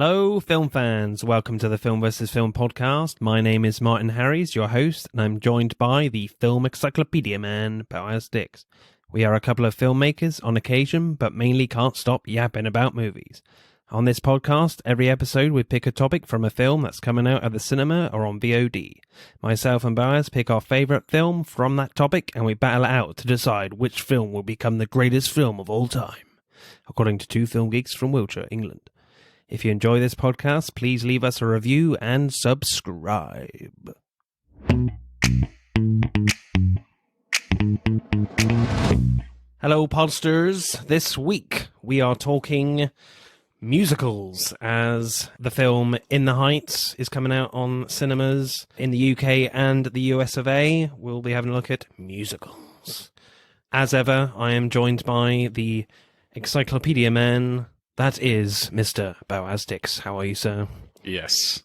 Hello, film fans. Welcome to the Film vs. Film podcast. My name is Martin Harries, your host, and I'm joined by the film encyclopedia man, Boaz Dix. We are a couple of filmmakers on occasion, but mainly can't stop yapping about movies. On this podcast, every episode we pick a topic from a film that's coming out at the cinema or on VOD. Myself and Boaz pick our favourite film from that topic, and we battle it out to decide which film will become the greatest film of all time, according to two film geeks from Wiltshire, England. If you enjoy this podcast, please leave us a review and subscribe. Hello, podsters. This week we are talking musicals, as the film In the Heights is coming out on cinemas in the UK and the US of A. We'll be having a look at musicals. As ever, I am joined by the encyclopedia man. That is Mr. Boaz Dix. How are you, sir? Yes,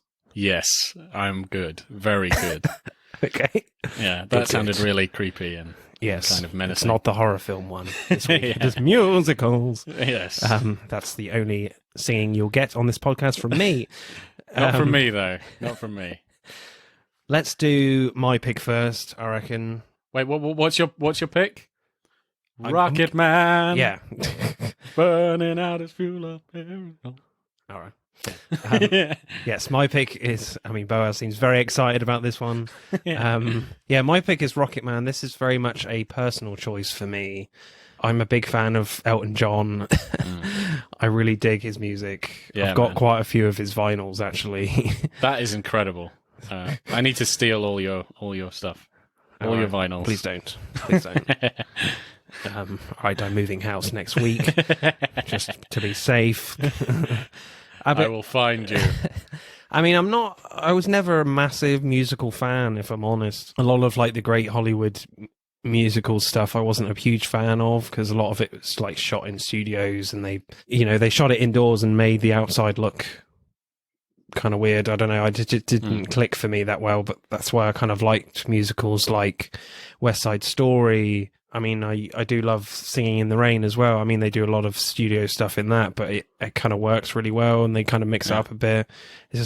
I'm good. Very good. Okay. Yeah, that sounded really creepy and kind of menacing. It's not the horror film one this week. Yeah. It is musicals. Yes. That's the only singing you'll get on this podcast from me. Not from me, though. Not from me. Let's do my pick first, I reckon. Wait, what's your pick? Rocket Man. Yeah. Burning out his fuel up. All right. Yes, my pick is, Boaz seems very excited about this one. My pick is Rocket Man. This is very much a personal choice for me. I'm a big fan of Elton John. I really dig his music. Yeah, I've got quite a few of his vinyls, actually. That is incredible. I need to steal all your stuff. All your vinyls. Please don't. I'm moving house next week, just to be safe. I will find you. I was never a massive musical fan, if I'm honest. A lot of the great Hollywood musical stuff I wasn't a huge fan of, because a lot of it was shot in studios, and they shot it indoors and made the outside look kind of weird. I don't know. It didn't click for me that well, but that's why I kind of liked musicals like West Side Story. I do love Singing in the Rain as well. They do a lot of studio stuff in that, but it kind of works really well, and they kind of mix it up a bit.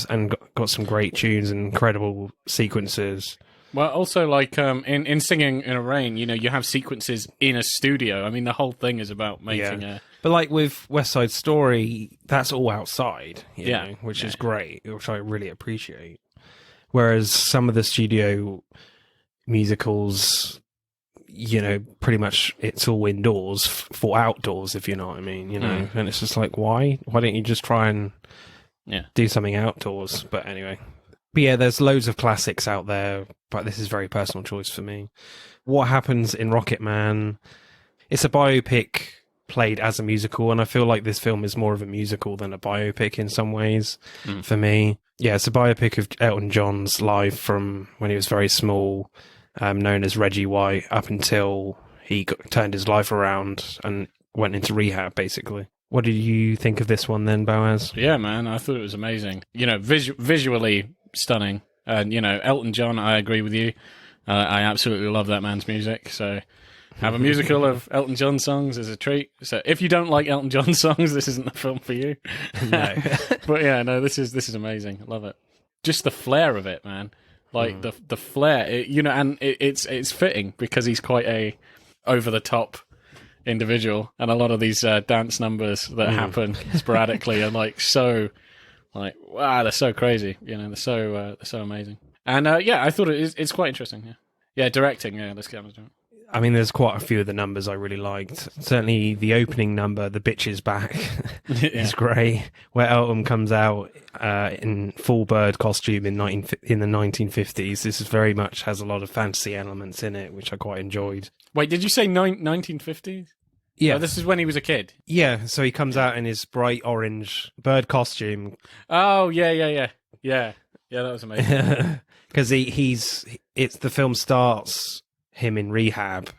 And got some great tunes and incredible sequences. Well, also, in Singing in the Rain, you have sequences in a studio. The whole thing is about making a... But with West Side Story, that's all outside, which is great, which I really appreciate. Whereas some of the studio musicals, pretty much it's all indoors for outdoors, if you know what I mean, and it's just why don't you just try and do something outdoors? But anyway, there's loads of classics out there, but this is very personal choice for me. What happens in Rocket Man? It's a biopic played as a musical, and I feel like this film is more of a musical than a biopic in some ways for me. Yeah, it's a biopic of Elton John's life from when he was very small, known as Reggie White, up until he turned his life around and went into rehab, basically. What did you think of this one then, Boaz? Yeah, man, I thought it was amazing. Visually stunning. And, Elton John, I agree with you. I absolutely love that man's music. So have a musical of Elton John songs is a treat. So if you don't like Elton John songs, this isn't the film for you. No. But yeah, no, this is amazing. I love it. Just the flair of it, man. The flair, and it's fitting because he's quite a over the top individual, and a lot of these dance numbers that happen sporadically are wow, they're so crazy. They're so amazing. And I thought it's quite interesting. Yeah, directing. Yeah, let's get on to it. There's quite a few of the numbers I really liked. Certainly the opening number, The Bitch Is Back, is great, where Elton comes out in full bird costume in the 1950s. This is very much has a lot of fantasy elements in it, which I quite enjoyed. Wait, did you say 1950s? Yeah. Oh, this is when he was a kid? Yeah, so he comes out in his bright orange bird costume. Oh, yeah. Yeah, that was amazing. Because the film starts him in rehab,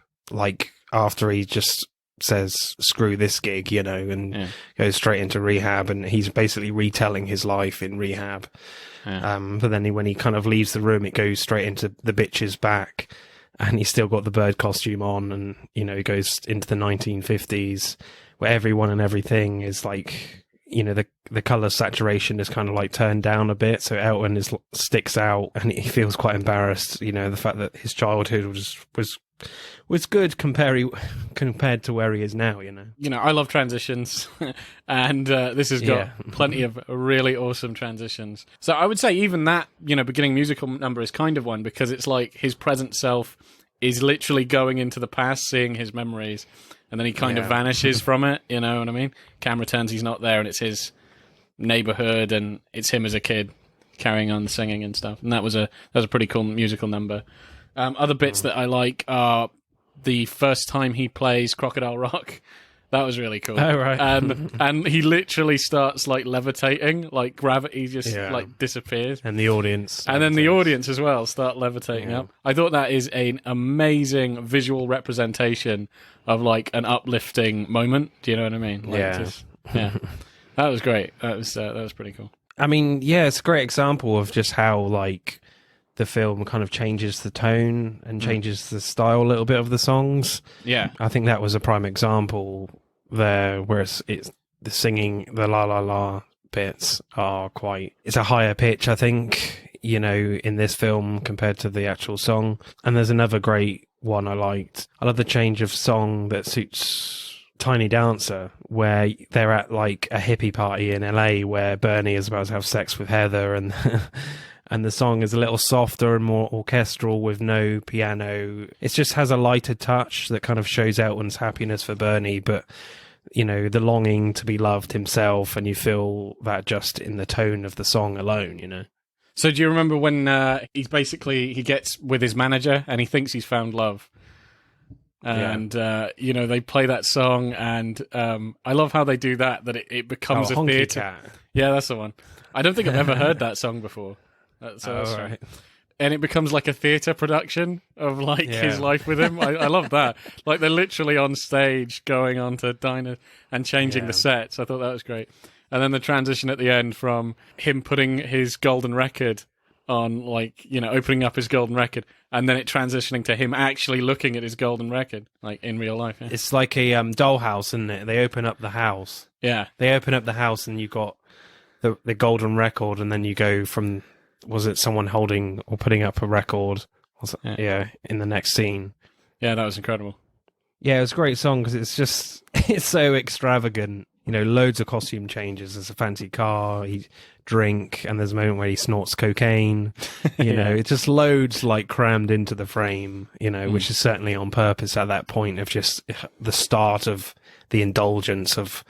after he just says screw this gig, and goes straight into rehab, and he's basically retelling his life in rehab. But then when he kind of leaves the room, it goes straight into The Bitch Is Back, and he's still got the bird costume on, and he goes into the 1950s where everyone and everything is the color saturation is kind of like turned down a bit, so Elton sticks out, and he feels quite embarrassed. The fact that his childhood was good compared to where he is now. I love transitions, and this has got plenty of really awesome transitions. So I would say even that beginning musical number is kind of one, because it's like his present self is literally going into the past, seeing his memories, and then he kind of vanishes from it. You know what I mean? Camera turns, he's not there, and it's his neighborhood, and it's him as a kid carrying on singing and stuff. And that was a pretty cool musical number. Other bits that I like are the first time he plays Crocodile Rock. That was really cool. Oh, right. And he literally starts like levitating, like gravity just like disappears. And the audience. And then the audience as well start levitating up. I thought that is an amazing visual representation of like an uplifting moment. Do you know what I mean? Like, that was great. That was pretty cool. I mean, it's a great example of just how like the film kind of changes the tone and changes the style a little bit of the songs. Yeah. I think that was a prime example there, where it's the singing, the la la la bits are it's a higher pitch, I think, in this film compared to the actual song. And there's another great one I liked. I love the change of song that suits Tiny Dancer, where they're at like a hippie party in LA where Bernie is about to have sex with Heather, and and the song is a little softer and more orchestral with no piano. It just has a lighter touch that kind of shows Elton's happiness for Bernie, but the longing to be loved himself, and you feel that just in the tone of the song alone. So do you remember when he gets with his manager and he thinks he's found love? And they play that song, and I love how they do that it becomes a theatre. Cat. Yeah, that's the one. I don't think I've ever heard that song before. That's right. And it becomes like a theatre production of like his life with him. I love that. Like they're literally on stage going on to diner and changing the sets. I thought that was great. And then the transition at the end from him putting his golden record on, like, opening up his golden record, and then it transitioning to him actually looking at his golden record, like in real life. Yeah. It's like a dollhouse, isn't it? They open up the house. Yeah. They open up the house and you've got the golden record, and then you go from, was it someone holding or putting up a record? In the next scene. Yeah, that was incredible. Yeah, it was a great song because it's so extravagant. Loads of costume changes. There's a fancy car, drink, and there's a moment where he snorts cocaine. It's just loads like crammed into the frame, which is certainly on purpose at that point of just the start of the indulgence of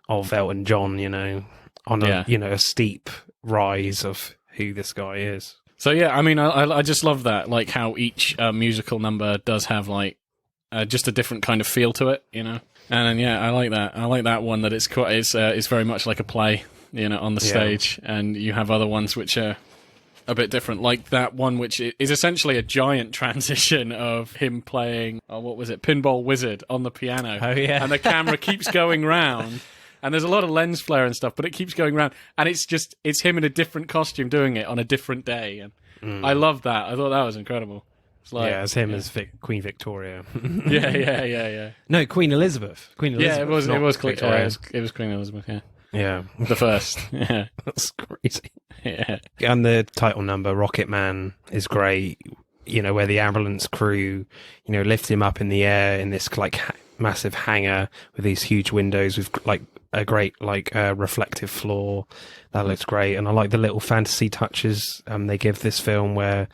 Elton John, on a steep rise of who this guy is. So yeah, I mean, I just love that, like how each musical number does have like just a different kind of feel to it, And I like that. I like that one that it's very much like a play, on the stage, and you have other ones which are a bit different, like that one which is essentially a giant transition of him playing Pinball Wizard on the piano. Oh yeah, and the camera keeps going round. And there's a lot of lens flare and stuff, but it keeps going around. And it's him in a different costume doing it on a different day. And I love that. I thought that was incredible. It's like, it's him as Queen Victoria. Yeah. No, Queen Elizabeth. Yeah, it was Queen Elizabeth, yeah. Yeah. The first. Yeah. That's crazy. Yeah. And the title number, Rocket Man, is great. Where the ambulance crew, lift him up in the air in this like massive hangar with these huge windows with like a great reflective floor. That looks great. And I like the little fantasy touches they give this film, where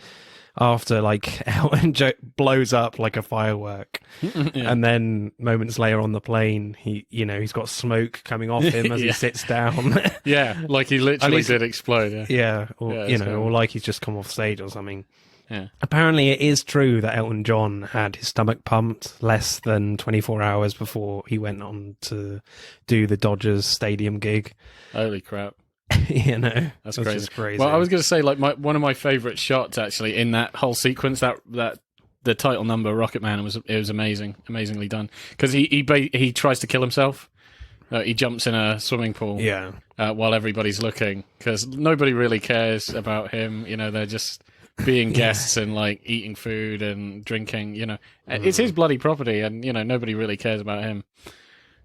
after like Elton blows up like a firework and then moments later on the plane he's got smoke coming off him as he sits down. Yeah, like he literally did explode. Or like he's just come off stage or something. Yeah. Apparently it is true that Elton John had his stomach pumped less than 24 hours before he went on to do the Dodgers stadium gig. Holy crap. That's crazy. Well, I was going to say, like, one of my favorite shots actually in that whole sequence, that the title number, Rocket Man, it was amazingly done, because he tries to kill himself. He jumps in a swimming pool. Yeah. While everybody's looking, because nobody really cares about him. They're just being guests and like eating food and drinking. It's his bloody property, and nobody really cares about him.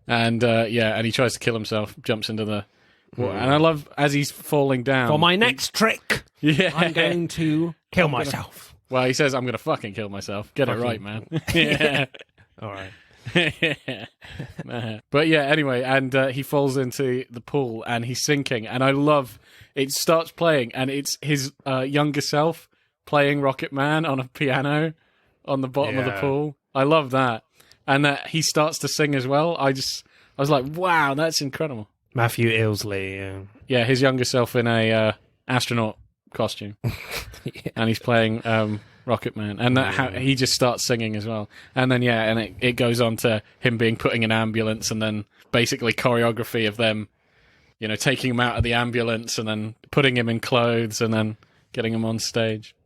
And and he tries to kill himself, jumps into the water. And I love as he's falling down. For my next trick, yeah, I'm going to kill myself. Well, he says, I'm going to fucking kill myself. Get it right, man. Yeah. All right. But yeah, anyway, and he falls into the pool and he's sinking. And I love it starts playing and it's his younger self playing Rocket Man on a piano on the bottom of the pool. I love that. And that he starts to sing as well. I was like, wow, that's incredible. Matthew Ilsley. Yeah, his younger self in a astronaut costume. And he's playing Rocket Man. And he just starts singing as well. And then, it goes on to him being put in an ambulance and then basically choreography of them, taking him out of the ambulance and then putting him in clothes and then getting him on stage.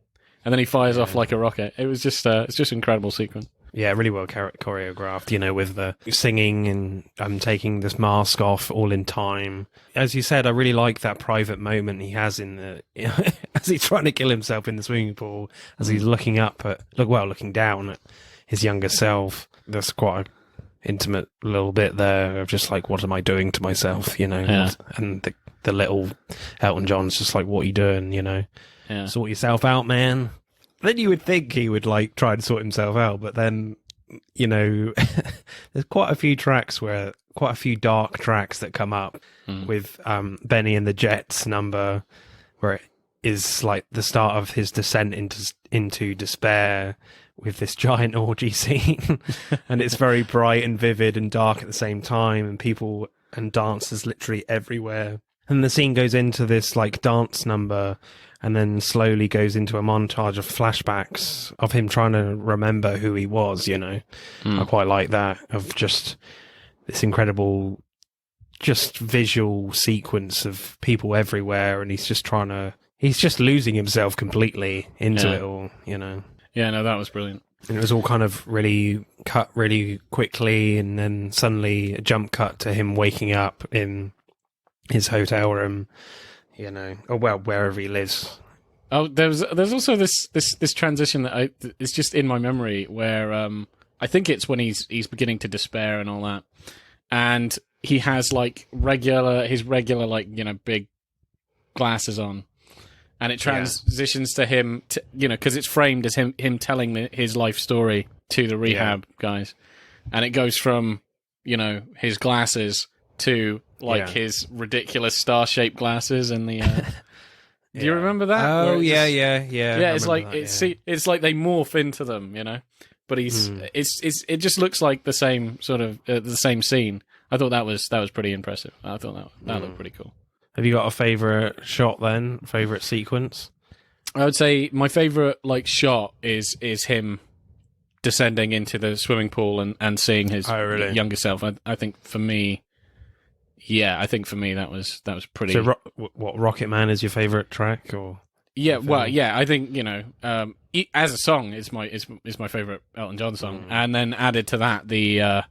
And then he fires off like a rocket. It was just, it's just an incredible sequence. Yeah, really well choreographed, with the singing and taking this mask off all in time. As you said, I really like that private moment he has as he's trying to kill himself in the swimming pool, as he's looking down at his younger self. That's quite an intimate little bit there of just like, what am I doing to myself, Yeah. And the little Elton John's just like, what are you doing, Yeah. Sort yourself out, man. Then you would think he would like try and sort himself out, but then, there's quite a few dark tracks that come up with Benny and the Jets number, where it is like the start of his descent into despair with this giant orgy scene, and it's very bright and vivid and dark at the same time, and people and dancers literally everywhere. And the scene goes into this like dance number and then slowly goes into a montage of flashbacks of him trying to remember who he was, I quite like that, of just this incredible just visual sequence of people everywhere, and he's just losing himself completely into it all, Yeah, no, that was brilliant. And it was all kind of really cut really quickly, and then suddenly a jump cut to him waking up in his hotel room, wherever he lives. Oh, there's also this transition that is just in my memory where I think it's when he's beginning to despair and all that, and he has like his regular like big glasses on, and it transitions to him because it's framed as him telling his life story to the rehab guys, and it goes from his glasses to like his ridiculous star-shaped glasses and the do you remember that? Oh yeah. It's like it's like they morph into them, but it just looks like the same sort of the same scene. I thought that was pretty impressive. I thought that looked pretty cool. Have you got a favorite shot then? Favorite sequence? I would say my favorite like shot is him descending into the swimming pool and seeing his younger self. I think for me, that was pretty. So, what Rocket Man is your favorite track, or? Yeah, well, yeah, I think as a song is my favorite Elton John song, and then added to that the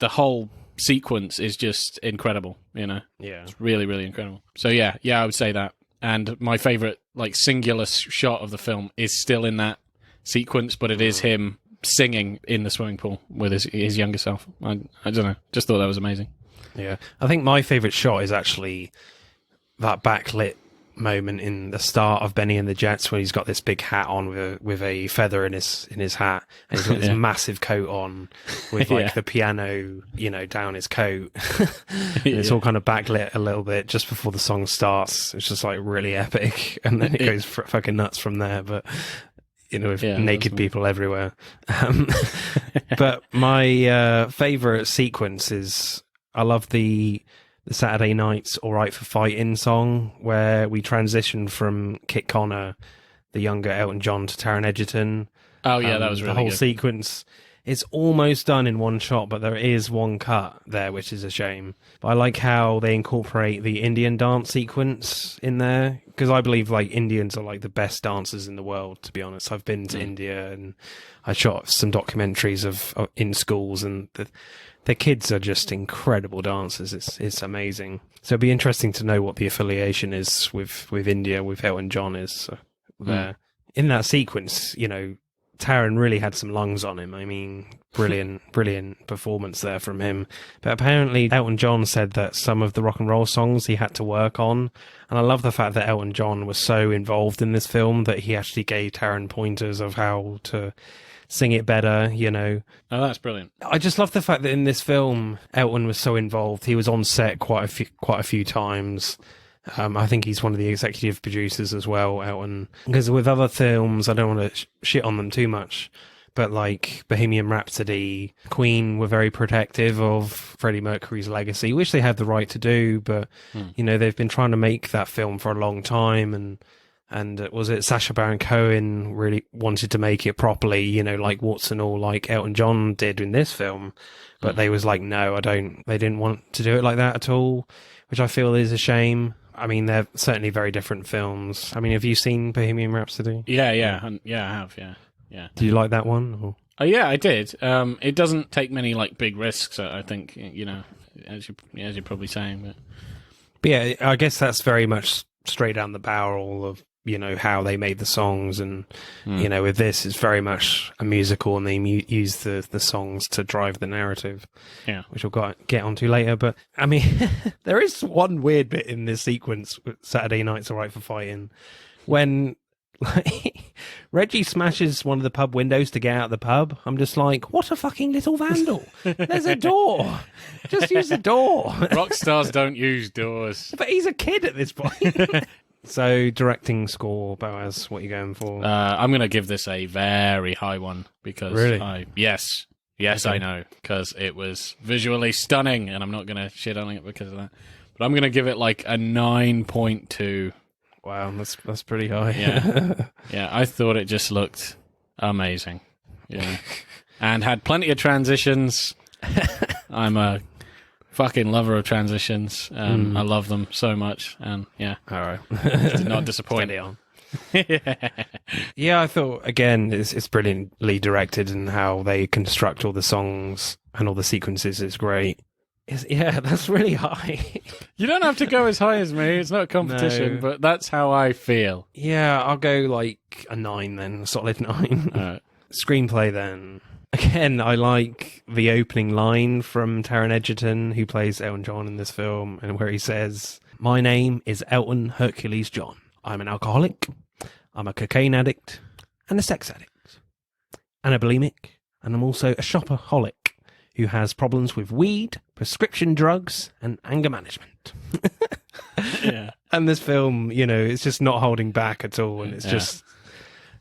whole sequence is just incredible. It's really really incredible. So yeah, I would say that. And my favorite like singular shot of the film is still in that sequence, but it is him singing in the swimming pool with his younger self. I don't know, just thought that was amazing. Yeah, I think my favourite shot is actually that backlit moment in the start of Benny and the Jets, where he's got this big hat on with a feather in his hat, and he's got this massive coat on with like the piano, down his coat. It's all kind of backlit a little bit just before the song starts. It's just like really epic, and then it goes fucking nuts from there. But with naked people everywhere. But my favourite sequence is, I love the Saturday Night's All Right for Fighting song, where we transition from Kit Connor, the younger Elton John, to Taron Egerton. Oh yeah, that was really the whole good. sequence. It's almost done in one shot, but there is one cut there, which is a shame. But I like how they incorporate the Indian dance sequence in there, because I believe like Indians are like the best dancers in the world, to be honest. I've been to India, and I shot some documentaries of in schools, and the kids are just incredible dancers. It's amazing. So it'd be interesting to know what the affiliation is with India, with Elton John is there. In that sequence, Taron really had some lungs on him. I mean, brilliant performance there from him. But apparently Elton John said that some of the rock and roll songs he had to work on. And I love the fact that Elton John was so involved in this film that he actually gave Taron pointers of how to sing it better, you know. Oh, that's brilliant. I just love the fact that in this film, Elton was so involved. He was on set quite a few times. I think he's one of the executive producers as well, Elton. Because with other films, I don't want to shit on them too much, but like Bohemian Rhapsody, Queen were very protective of Freddie Mercury's legacy, which they had the right to do, but, you know, they've been trying to make that film for a long time, and was it Sacha Baron Cohen really wanted to make it properly, you know, like warts and all, like Elton John did in this film, but they was like, no, they didn't want to do it like that at all, which I feel is a shame. I mean, they're certainly very different films. I mean, have you seen Bohemian Rhapsody? Yeah, I have, yeah. Do you like that one? Or? Oh, yeah, I did. It doesn't take many, like, big risks, I think, you know, as you're probably saying. But yeah, I guess that's very much straight down the barrel of, you know, how they made the songs, and you know, with this it's very much a musical, and they use the songs to drive the narrative, which we'll get onto later. But I mean, there is one weird bit in this sequence with Saturday Night's Alright for Fighting, when like Reggie smashes one of the pub windows to get out of the pub. I'm just like, what a fucking little vandal. There's a door, just use the door. Rock stars don't use doors. But he's a kid at this point. So, directing score, Boaz, what are you going for? I'm going to give this a very high one, because really? Yes, okay. I know, because it was visually stunning, and I'm not going to shit on it because of that. But I'm going to give it like a 9.2. Wow, that's pretty high. Yeah, yeah, I thought it just looked amazing. Yeah, and had plenty of transitions. I'm a fucking lover of transitions. I love them so much, and yeah, all right, did not disappoint. On. Yeah, I thought again it's brilliantly directed, and how they construct all the songs and all the sequences is great. Yeah, that's really high. You don't have to go as high as me. It's not a competition, but that's how I feel. Yeah, I'll go like a 9 then, a solid 9. Screenplay then. Again, I like the opening line from Taron Egerton, who plays Elton John in this film, and where he says, "My name is Elton Hercules John. I'm an alcoholic, I'm a cocaine addict, and a sex addict, and a bulimic, and I'm also a shopaholic who has problems with weed, prescription drugs, and anger management." Yeah. And this film, you know, it's just not holding back at all, and it's just...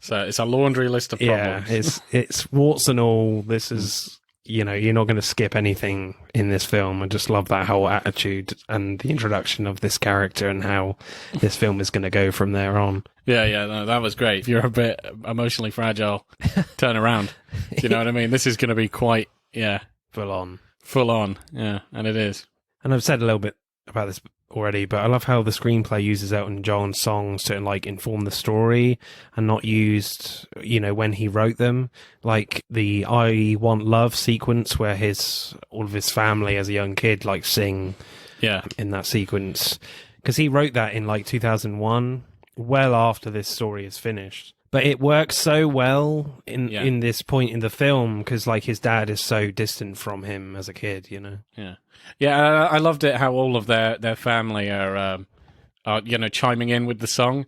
So it's a laundry list of problems. Yeah, it's warts and all. This is, you know, you're not going to skip anything in this film. I just love that whole attitude and the introduction of this character and how this film is going to go from there on. Yeah, no, that was great. If you're a bit emotionally fragile, turn around. Do you know what I mean? This is going to be quite, full on. Yeah, and it is. And I've said a little bit about this already, but I love how the screenplay uses Elton John's songs to like inform the story, and not used, you know, when he wrote them, like the "I Want Love" sequence where all of his family as a young kid like sing in that sequence, because he wrote that in like 2001, well after this story is finished. But it works so well in this point in the film, because like his dad is so distant from him as a kid, you know. Yeah, I loved it how all of their family are you know, chiming in with the song,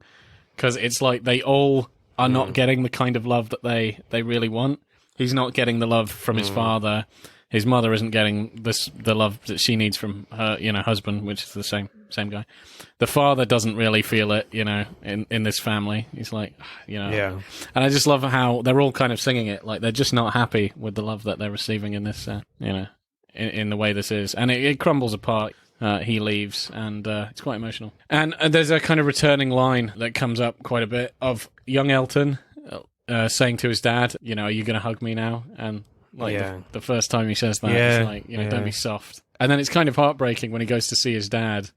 because it's like they all are not getting the kind of love that they really want. He's not getting the love from his father. His mother isn't getting the love that she needs from her, you know, husband, which is the same guy. The father doesn't really feel it, you know, in this family. He's like, you know. Yeah. And I just love how they're all kind of singing it. Like, they're just not happy with the love that they're receiving in this, you know, in the way this is. And it crumbles apart. He leaves, and it's quite emotional. And there's a kind of returning line that comes up quite a bit of young Elton saying to his dad, you know, "Are you going to hug me now?" And like the first time he says that, it's like, you know, don't be soft. And then it's kind of heartbreaking when he goes to see his dad,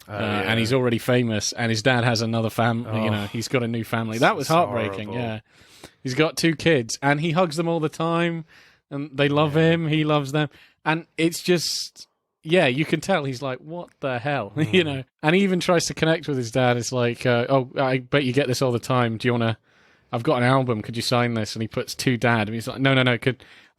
and he's already famous, and his dad has another family. You know, he's got a new family. That was heartbreaking. Horrible. Yeah, he's got 2 kids, and he hugs them all the time, and they love him. He loves them, and it's just, you can tell he's like, what the hell, you know. And he even tries to connect with his dad. It's like, oh, I bet you get this all the time. Do you want to I've got an album. Could you sign this? And he puts to Dad. And he's like, no.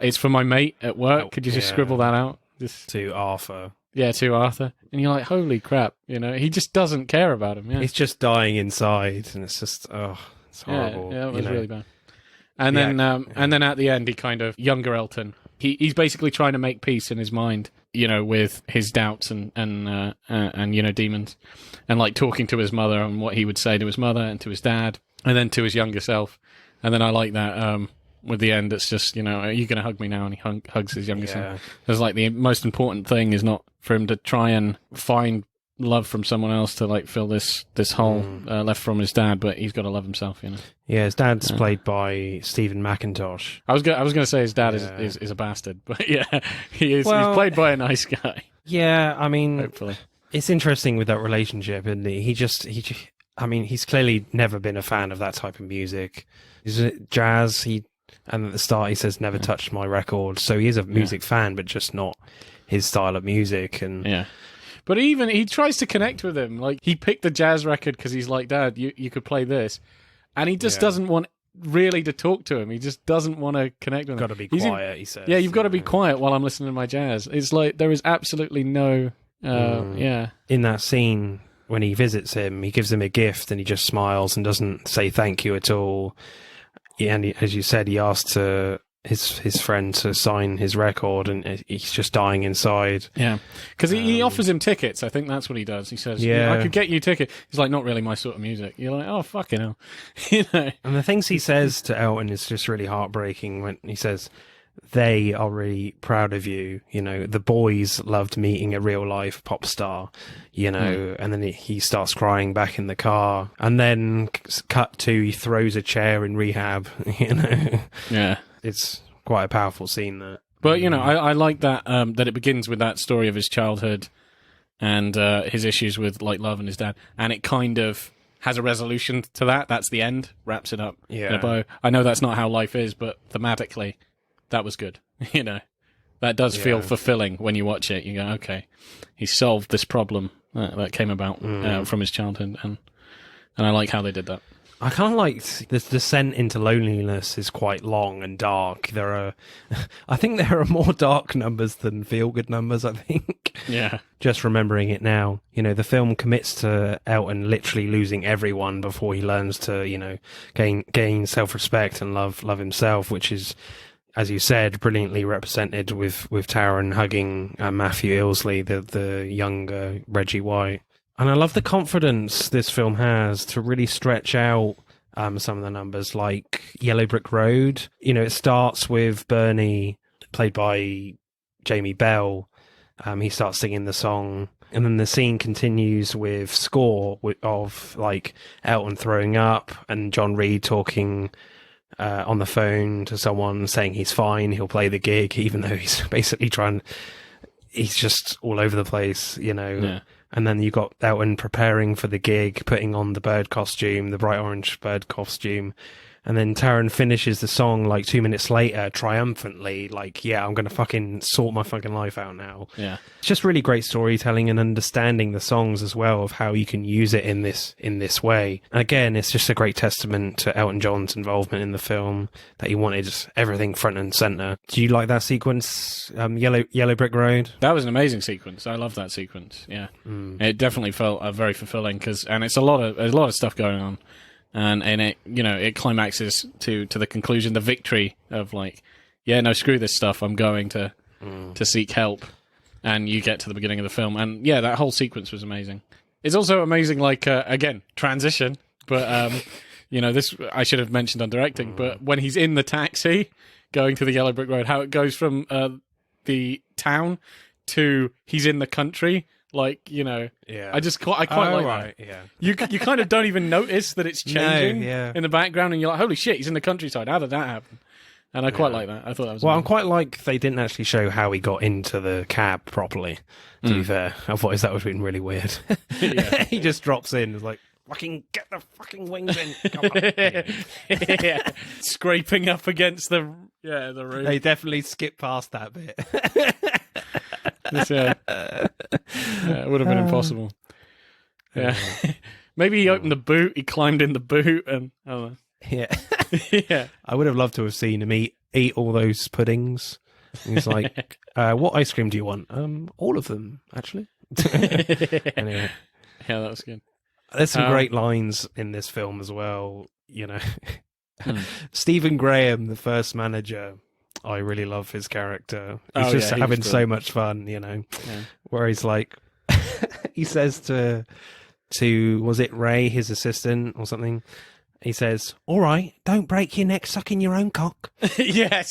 It's for my mate at work. Could you just scribble that out? Just to Arthur. Yeah, to Arthur. And you're like, holy crap, he just doesn't care about him. Yeah. He's just dying inside, and it's just, it's horrible. Yeah, it was really bad. And then at the end, he kind of, younger Elton, he's basically trying to make peace in his mind, with his doubts and demons, and like talking to his mother and what he would say to his mother and to his dad, and then to his younger self. And then I like that, with the end, it's just, are you going to hug me now? And he hugs his younger son. It's like the most important thing is not for him to try and find love from someone else to like fill this hole left from his dad, but he's got to love himself. Yeah, his dad's played by Stephen McIntosh. I was going to say his dad is a bastard, but yeah, he is. Well, he's played by a nice guy. Yeah, I mean, hopefully, it's interesting with that relationship, isn't he? I mean, he's clearly never been a fan of that type of music. Is it jazz? And at the start he says never touched my record, so he is a music fan, but just not his style of music. And but even he tries to connect with him. Like he picked the jazz record because he's like, Dad, you could play this, and he just doesn't want really to talk to him. He just doesn't want to connect with him. Got to be quiet, he says. Yeah, you've got to be quiet while I'm listening to my jazz. It's like there is absolutely no. In that scene when he visits him, he gives him a gift and he just smiles and doesn't say thank you at all. Yeah, and as you said, he asked his friend to sign his record, and he's just dying inside. Yeah, because he offers him tickets. I think that's what he does. He says, I could get you a ticket. He's like, not really my sort of music. You're like, oh, fucking hell. And the things he says to Elton is just really heartbreaking when he says, they are really proud of you. The boys loved meeting a real life pop star, and then he starts crying back in the car, and then cut to he throws a chair in rehab, Yeah. It's quite a powerful scene there. But, I like that, that it begins with that story of his childhood and his issues with like love and his dad. And it kind of has a resolution to that. That's the end, wraps it up in a bow. I know that's not how life is, but thematically, that was good. That does feel fulfilling when you watch it. You go, okay, he solved this problem that came about from his childhood, and I like how they did that. I kind of liked this descent into loneliness is quite long and dark. I think there are more dark numbers than feel-good numbers, I think. Yeah. Just remembering it now. The film commits to Elton literally losing everyone before he learns to, gain self-respect and love himself, which is, as you said, brilliantly represented with Taron hugging Matthew Ilsley, the younger Reggie White. And I love the confidence this film has to really stretch out some of the numbers, like Yellow Brick Road. It starts with Bernie, played by Jamie Bell. He starts singing the song, and then the scene continues with score of like Elton throwing up and John Reid talking on the phone to someone saying he's fine, he'll play the gig, even though he's basically he's just all over the place, Yeah. And then you got Elton preparing for the gig, putting on the bird costume, the bright orange bird costume. And then Taron finishes the song like 2 minutes later, triumphantly, like, yeah, I'm going to fucking sort my fucking life out now. Yeah. It's just really great storytelling and understanding the songs as well, of how you can use it in this way. And again, it's just a great testament to Elton John's involvement in the film, that he wanted everything front and center. Do you like that sequence, Yellow Brick Road? That was an amazing sequence. I love that sequence. Yeah. It definitely felt very fulfilling, and it's a lot of stuff going on. And it, it climaxes to the conclusion, the victory of like, yeah, no, screw this stuff. I'm going to seek help. And you get to the beginning of the film. And yeah, that whole sequence was amazing. It's also amazing, like, again, transition. But, this I should have mentioned on directing. But when he's in the taxi going to the Yellow Brick Road, how it goes from the town to he's in the country. Like, yeah. I quite like right. that. Yeah. You kind of don't even notice that it's changing in the background, and you're like, holy shit, he's in the countryside. How did that happen? And I quite like that. I thought that was amazing. I'm quite like they didn't actually show how he got into the cab properly, to be fair. Otherwise, that would have been really weird. He just drops in, is like, fucking get the fucking wings in. Come on. Yeah. Scraping up against the roof. They definitely skipped past that bit. It would have been impossible. Yeah. Maybe he opened the boot, he climbed in the boot, and I don't know. Yeah. Yeah. I would have loved to have seen him eat all those puddings. And he's like, what ice cream do you want? All of them, actually. Anyway. Yeah, that was good. There's some great lines in this film as well, you know. Stephen Graham, the first manager, I really love his character. He's just having so much fun, you know. Yeah. Where he's like, he says to was it Ray, his assistant or something? He says, "All right, don't break your neck sucking your own cock." Yes.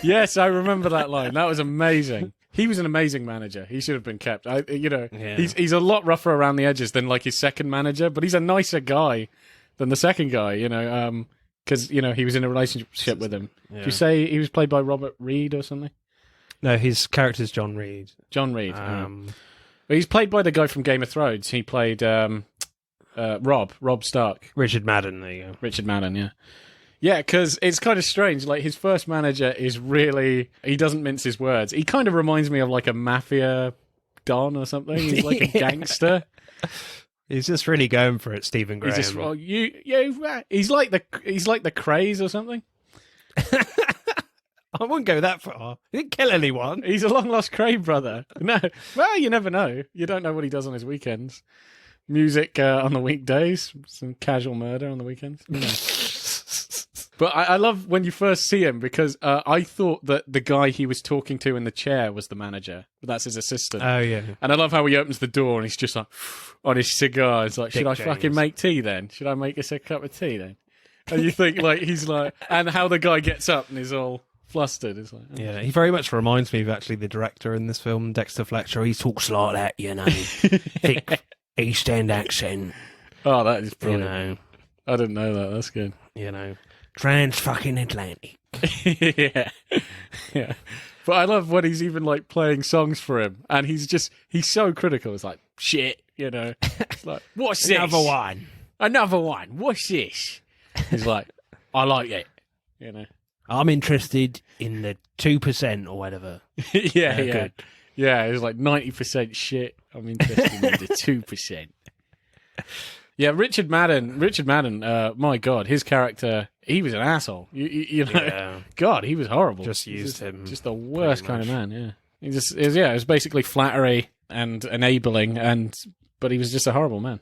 Yes, I remember that line. That was amazing. He was an amazing manager. He should have been kept. He's a lot rougher around the edges than like his second manager, but he's a nicer guy than the second guy, you know, because, you know, he was in a relationship with him. Yeah. Did you say he was played by Robert Reed or something? No, his character's John Reed. John Reed. But he's played by the guy from Game of Thrones. He played Robb Stark. Richard Madden, there you go. Richard Madden, yeah. Yeah, because it's kind of strange. Like, his first manager is really... He doesn't mince his words. He kind of reminds me of, like, a mafia don or something. He's like a gangster. He's just really going for it, Stephen Graham. He's just, well, he's like the Craze or something. I wouldn't go that far. He didn't kill anyone. He's a long-lost Crane brother. No. Well, you never know. You don't know what he does on his weekends. Music on the weekdays. Some casual murder on the weekends. You know. But I love when you first see him because I thought that the guy he was talking to in the chair was the manager, but that's his assistant. Oh, yeah. And I love how he opens the door and he's just like, on his cigar. It's like, should I fucking make tea then? Should I make us a cup of tea then? And you think, like, he's like, and how the guy gets up and is all flustered. It's like, oh. Yeah, he very much reminds me of actually the director in this film, Dexter Fletcher. He talks like that, you know, thick East End accent. Oh, that is brilliant. You know, I didn't know that. That's good. You know, trans-fucking-Atlantic. Yeah. Yeah. But I love when he's even, like, playing songs for him, and he's so critical. It's like, shit, you know. It's like, what's this? Another one. What's this? He's like, I like it, you know. I'm interested in the 2% or whatever. Yeah. Good. Yeah, it was like 90% shit. I'm interested in the 2%. Yeah, Richard Madden, my God, his character, he was an asshole. You know, yeah. God, he was horrible. Just used him. Just the worst kind of man, yeah. It was basically flattery and enabling, but he was just a horrible man.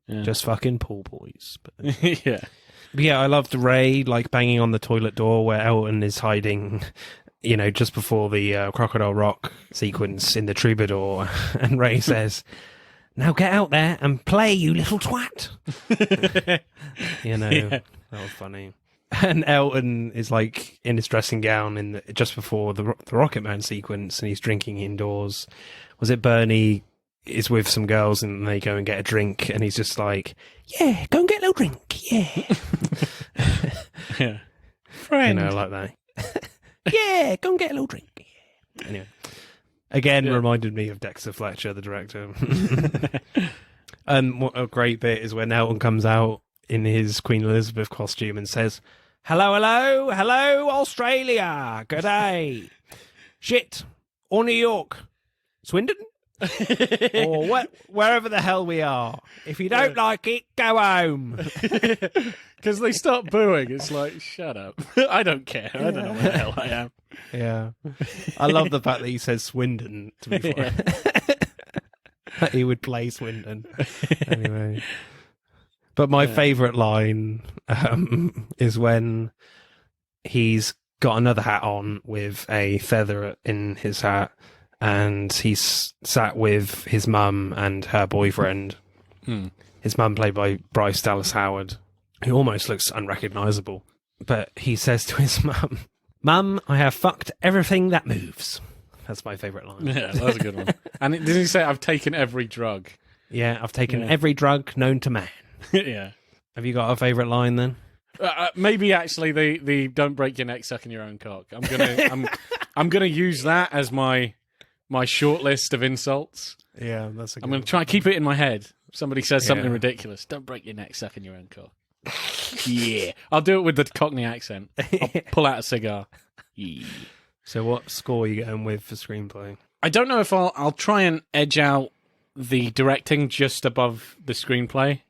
Yeah. Just fucking pool boys. But... Yeah. But yeah, I loved Ray, like, banging on the toilet door where Elton is hiding, you know, just before the Crocodile Rock sequence in the Troubadour. And Ray says, "Now get out there and play, you little twat." You know, yeah. That was funny. And Elton is, like, in his dressing gown just before the Rocket Man sequence, and he's drinking indoors. Was it Bernie is with some girls and they go and get a drink, and he's just like, "Yeah, go and get a little drink, yeah." Yeah. Friend. You know, like that. "Yeah, go and get a little drink." Yeah. Anyway. Again, reminded me of Dexter Fletcher, the director. And what a great bit is when Elton comes out in his Queen Elizabeth costume and says, hello, Australia, good day. Shit, or New York, Swindon, or wherever the hell we are. If you don't like it, go home. Because they start booing. It's like, shut up. I don't care. I don't know where the hell I am. Yeah. I love the fact that he says Swindon, to be fair. He would play Swindon. Anyway. But my favourite line is when he's got another hat on with a feather in his hat, and he's sat with his mum and her boyfriend. His mum played by Bryce Dallas Howard, who almost looks unrecognisable. But he says to his mum, "Mum, I have fucked everything that moves." That's my favourite line. Yeah, that was a good one. And didn't he say, "I've taken every drug"? Yeah, I've taken every drug known to man. Yeah. Have you got a favourite line then? Maybe actually the "don't break your neck sucking your own cock." I'm gonna use that as my short list of insults. Yeah, that's a good I'm gonna try and keep it in my head. If somebody says something ridiculous, "Don't break your neck sucking your own cock." Yeah. I'll do it with the Cockney accent. I'll pull out a cigar. Yeah. So what score are you going with for screenplay? I don't know if I'll try and edge out the directing just above the screenplay.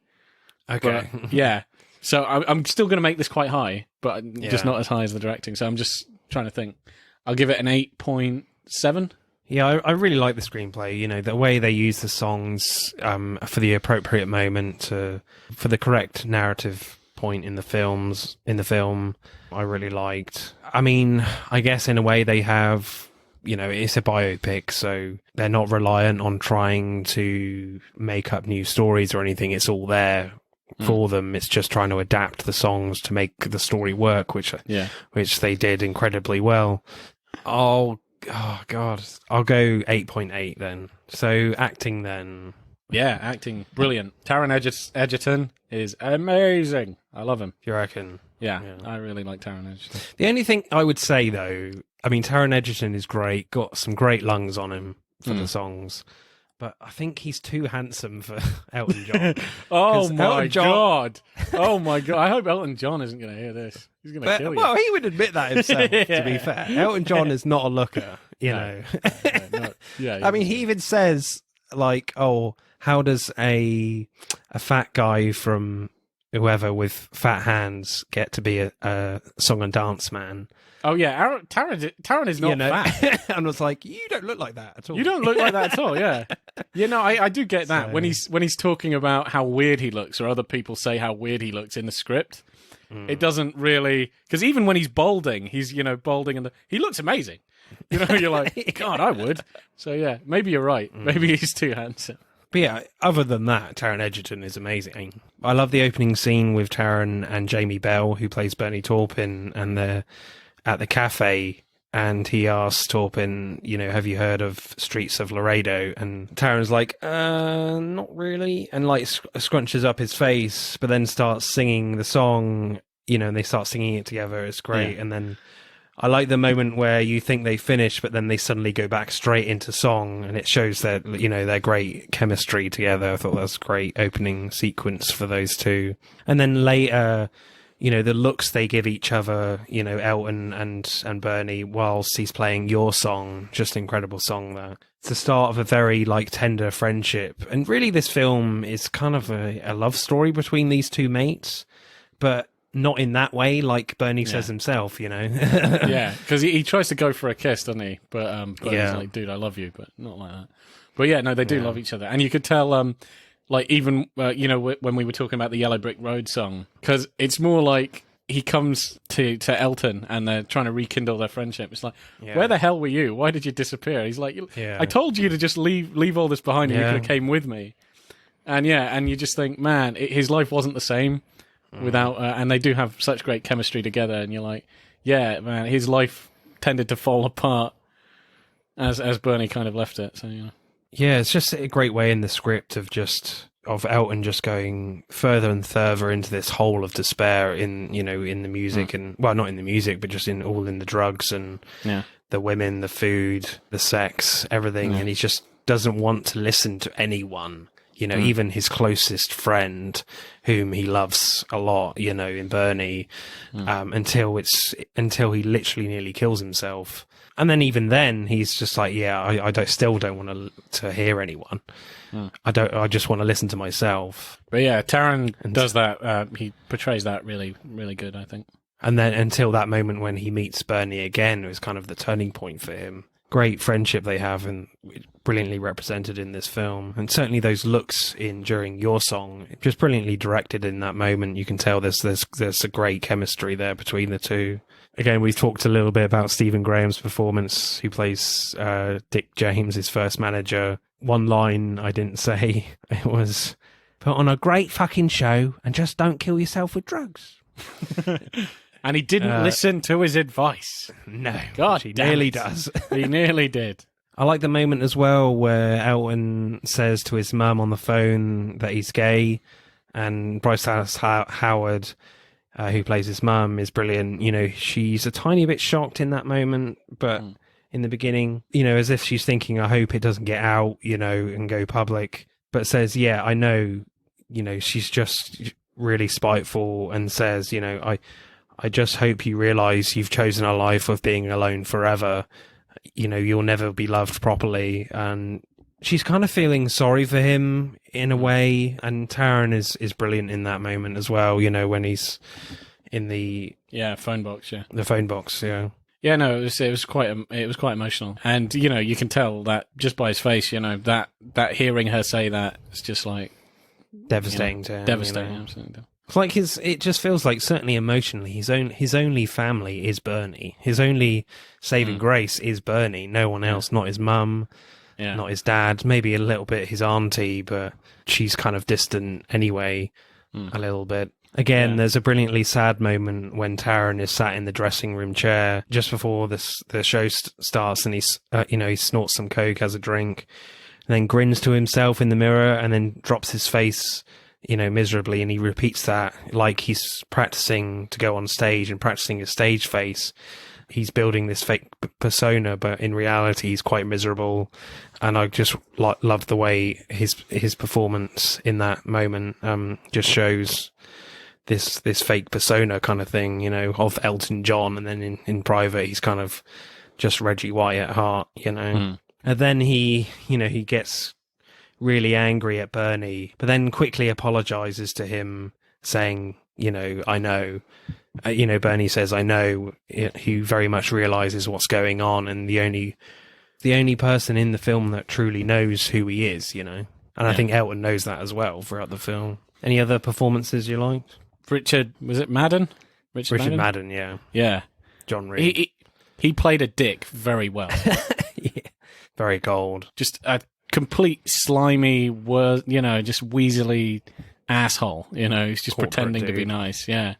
Okay. But, yeah. So I'm still going to make this quite high, but just not as high as the directing. So I'm just trying to think. I'll give it an 8.7. Yeah, I really like the screenplay. You know, the way they use the songs for the appropriate moment, for the correct narrative point in the film, I really liked. I mean, I guess in a way they have, you know, it's a biopic, so they're not reliant on trying to make up new stories or anything. It's all there for them. It's just trying to adapt the songs to make the story work, which they did incredibly well. Oh God, I'll go 8.8 then. So acting then. Yeah, acting brilliant. Taron Egerton is amazing. I love him. You reckon? Yeah, I really like Taron Egerton. The only thing I would say though, I mean, Taron Egerton is great. Got some great lungs on him for the songs. But I think he's too handsome for Elton John. Oh my God! Oh my God! I hope Elton John isn't going to hear this. He's going to kill you. Well, he would admit that himself. To be fair, Elton John is not a looker. You know. I mean, he even says like, "Oh, how does a fat guy from whoever with fat hands get to be a song and dance man?" Oh yeah, Taron is not fat. And I was like, you don't look like that at all. You don't look like that at all. Yeah, I do get that when he's talking about how weird he looks, or other people say how weird he looks in the script. It doesn't really, because even when he's balding, he's balding and he looks amazing. You're like, God, I would. So yeah, maybe you're right. Maybe he's too handsome. But yeah, other than that, Taron Egerton is amazing. I love the opening scene with Taron and Jamie Bell, who plays Bernie Taupin, and they're at the cafe, and he asks Taupin, have you heard of Streets of Laredo? And Taron's like, not really, and like scrunches up his face, but then starts singing the song, and they start singing it together. It's great. And then I like the moment where you think they finish, but then they suddenly go back straight into song, and it shows that, their great chemistry together. I thought that was a great opening sequence for those two. And then later, the looks they give each other, Elton and Bernie, whilst he's playing Your Song, just an incredible song there. It's the start of a very, tender friendship. And really this film is kind of a love story between these two mates, but not in that way, like Bernie says himself, Yeah, because he tries to go for a kiss, doesn't he? But Bernie's like, dude, I love you, but not like that. But yeah, no, they do love each other. And you could tell... even, when we were talking about the Yellow Brick Road song, because it's more like he comes to Elton and they're trying to rekindle their friendship. It's like, where the hell were you? Why did you disappear? He's like, I told you to just leave all this behind and you could have came with me. And and you just think, man, his life wasn't the same without, and they do have such great chemistry together. And you're like, yeah, man, his life tended to fall apart as Bernie kind of left it. So, Yeah, it's just a great way in the script of Elton just going further and further into this hole of despair in the music and not in the music, but just in the drugs and the women, the food, the sex, everything. And he just doesn't want to listen to anyone, even his closest friend whom he loves a lot, in Bernie, until he literally nearly kills himself. And then even then, he's just like, I still don't want to hear anyone. I just want to listen to myself. But yeah, Taron does that. He portrays that really, really good, I think. And then until that moment when he meets Bernie again, it was kind of the turning point for him. Great friendship they have, and brilliantly represented in this film. And certainly those looks during Your Song, just brilliantly directed in that moment. You can tell there's a great chemistry there between the two. Again, we've talked a little bit about Stephen Graham's performance, who plays Dick James, his first manager. One line I didn't say, it was, put on a great fucking show and just don't kill yourself with drugs. And he didn't listen to his advice. No. God, he nearly does. He nearly did. I like the moment as well where Elton says to his mum on the phone that he's gay, and Bryce Dallas Howard, who plays his mum, is brilliant. She's a tiny bit shocked in that moment, but in the beginning, as if she's thinking, I hope it doesn't get out, and go public, but says, yeah, I know, she's just really spiteful, and says, I just hope you realise you've chosen a life of being alone forever. You'll never be loved properly, and she's kind of feeling sorry for him in a way, and Taron is brilliant in that moment as well. You know, when he's in the phone box, the phone box, yeah. No, it was quite emotional, and you know, you can tell that just by his face. You know, that hearing her say that, it's just like devastating to him. Devastating, absolutely. It's like it just feels like, certainly emotionally, his only family is Bernie. His only saving grace is Bernie. No one else, not his mum, not his dad, maybe a little bit his auntie, but she's kind of distant anyway, a little bit. Again, there's a brilliantly sad moment when Taron is sat in the dressing room chair just before the show starts, and he's he snorts some coke, has a drink, and then grins to himself in the mirror, and then drops his face, miserably, and he repeats that like he's practicing to go on stage and practicing his stage face. He's building this fake persona, but in reality, he's quite miserable. And I just love the way his performance in that moment just shows this fake persona kind of thing, of Elton John, and then in private, he's kind of just Reggie White at heart, And then he gets really angry at Bernie, but then quickly apologizes to him, saying, I know. Bernie says, I know. He very much realizes what's going on, and the only person in the film that truly knows who he is, And I think Elton knows that as well throughout the film. Any other performances you liked? Was it Madden? Richard Madden, yeah. Yeah. John Reed. He played a dick very well. Yeah. Very gold. Just a complete slimy, just weaselly asshole. He's just Corporate pretending to be dude. nice. Yeah.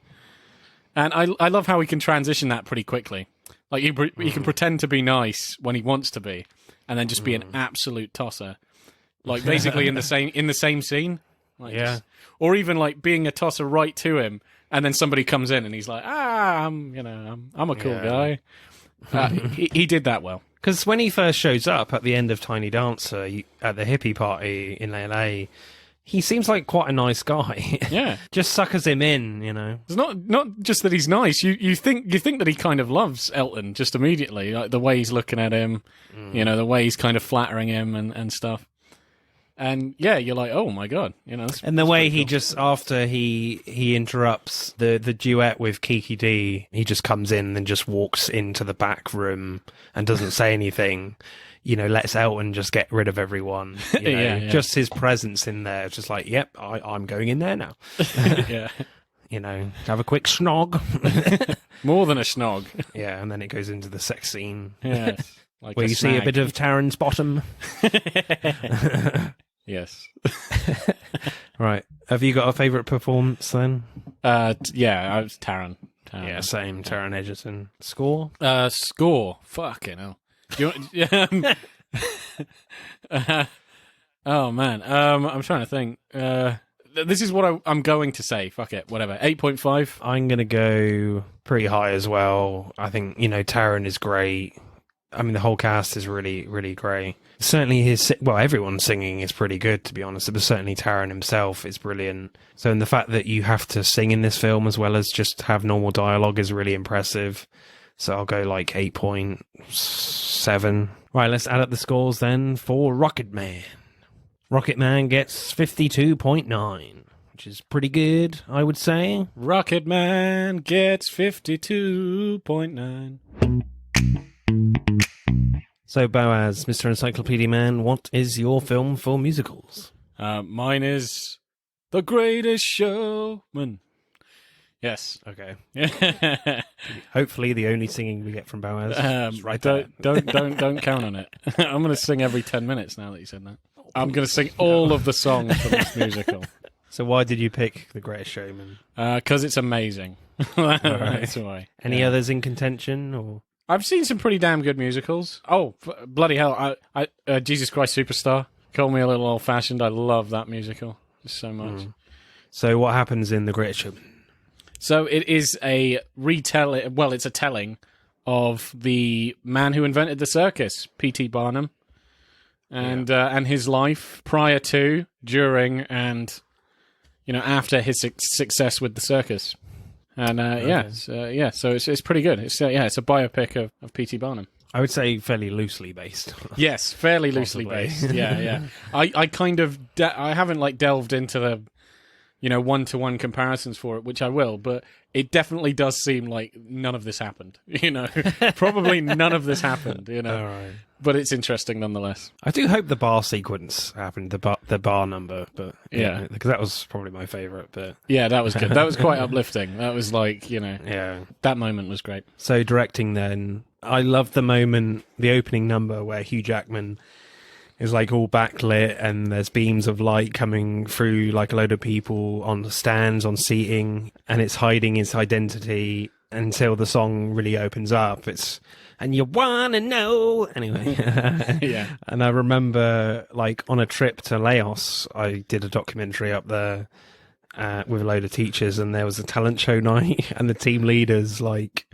And I love how he can transition that pretty quickly. Like, he can pretend to be nice when he wants to be, and then just be an absolute tosser. Like, basically in the same scene. Like, Yeah. Or even, like, being a tosser right to him, and then somebody comes in and he's like, I'm a cool guy. He did that well. Because when he first shows up at the end of Tiny Dancer at the hippie party in LA, he seems like quite a nice guy. Yeah. Just suckers him in, It's not just that he's nice. You think that he kind of loves Elton just immediately, like the way he's looking at him, the way he's kind of flattering him and stuff. And yeah, you're like, oh my god, And the way he just, after he interrupts the duet with Kiki D, he just comes in and just walks into the back room and doesn't say anything. Lets Elton just get rid of everyone. Yeah. Just his presence in there, just like, yep, I'm going in there now. Yeah. Have a quick snog. More than a snog. Yeah, and then it goes into the sex scene. Yeah. Like where you see a bit of Taron's bottom. Yes. Right. Have you got a favourite performance then? Yeah, I was Taron. Yeah, same. Taron Egerton. Score? Score. Fucking hell. Oh man. I'm trying to think. This is what I'm going to say. Fuck it. Whatever. 8.5. I'm going to go pretty high as well. I think, Taron is great. I mean, the whole cast is really, really great. Certainly everyone's singing is pretty good, to be honest, but certainly Taron himself is brilliant. So, and the fact that you have to sing in this film as well as just have normal dialogue is really impressive. So I'll go like 8.7. Right, let's add up the scores then for Rocketman. Rocketman gets 52.9, which is pretty good, I would say. Rocketman gets 52.9. So, Boaz, Mr. Encyclopedia Man, what is your film for musicals? Mine is The Greatest Showman. Yes. Okay. Yeah. Hopefully, the only singing we get from Boaz. Don't count on it. I'm going to sing every 10 minutes now that you said that. I'm going to sing all of the songs from this musical. So, why did you pick The Greatest Showman? Because it's amazing. That's why. Any others in contention, or? I've seen some pretty damn good musicals. Oh, bloody hell. I Jesus Christ Superstar. Call Me a Little Old Fashioned. I love that musical just so much. So what happens in The Greatest Showman? So it is a retelling, well, it's a telling of the man who invented the circus, P.T. Barnum, and his life prior to, during, and after his success with the circus. And so it's pretty good. It's a biopic of P.T. Barnum. I would say fairly loosely based. Yes, fairly loosely Possibly. based. Yeah, yeah. I kind of I haven't like delved into the one-to-one comparisons for it, which I will, but it definitely does seem like none of this happened. Probably none of this happened. All right. But it's interesting nonetheless. I do hope the bar sequence happened, the bar number, but Yeah. because that was probably my favorite. But Yeah, that was good. That was quite uplifting. That was like, yeah. that moment was great. So directing then, I love the moment, the opening number where Hugh Jackman is like all backlit and there's beams of light coming through like a load of people on stands, on seating, and it's hiding its identity until the song really opens up. And you wanna know anyway. Yeah. And I remember like on a trip to Laos, I did a documentary up there with a load of teachers, and there was a talent show night, and the team leaders, like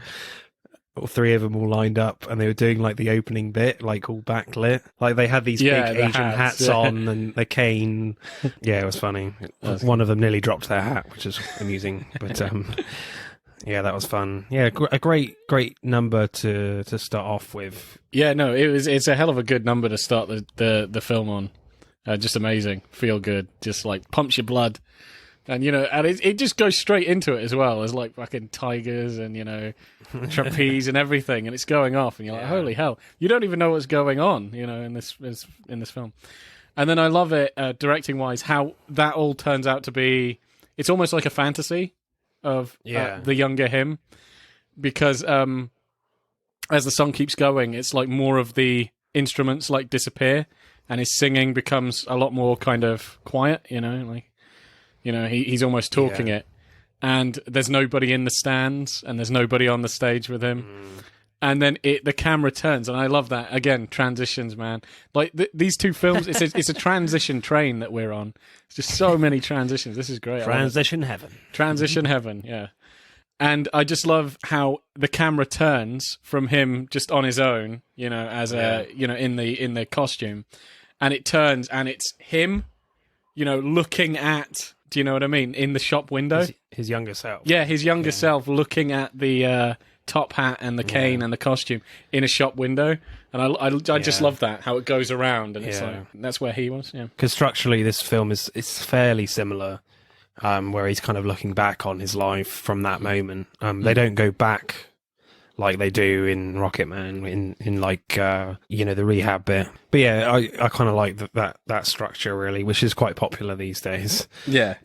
all three of them all lined up, and they were doing like the opening bit, like all backlit. Like they had these big the Asian hats yeah. on and the cane. Yeah, it was funny. One of them nearly dropped their hat, which is amusing. But yeah, that was fun. Yeah, a great number to start off with. Yeah, no, it's a hell of a good number to start the film on. Just amazing, feel good, just like pumps your blood, and and it just goes straight into it as well. There's like fucking tigers and trapeze and everything, and it's going off, and you're like, holy hell, you don't even know what's going on, in this film. And then I love it directing wise how that all turns out to be. It's almost like a fantasy of the younger him, because as the song keeps going, it's like more of the instruments like disappear, and his singing becomes a lot more kind of quiet. He's almost talking it, and there's nobody in the stands, and there's nobody on the stage with him. And then the camera turns, and I love that. Again, transitions, man. Like these two films, it's a transition train that we're on. It's just so many transitions. This is great. Transition heaven. Transition heaven, yeah. And I just love how the camera turns from him just on his own, as in the costume, and it turns and it's him, looking at. Do you know what I mean? In the shop window, his younger self. Yeah, his younger self looking at the top hat and the cane and the costume in a shop window, and I just love that, how it goes around, and it's like that's where he was. Yeah, because structurally this film is fairly similar, where he's kind of looking back on his life from that moment. They don't go back like they do in Rocketman in like the rehab bit. But yeah, I kind of like that structure really, which is quite popular these days. Yeah.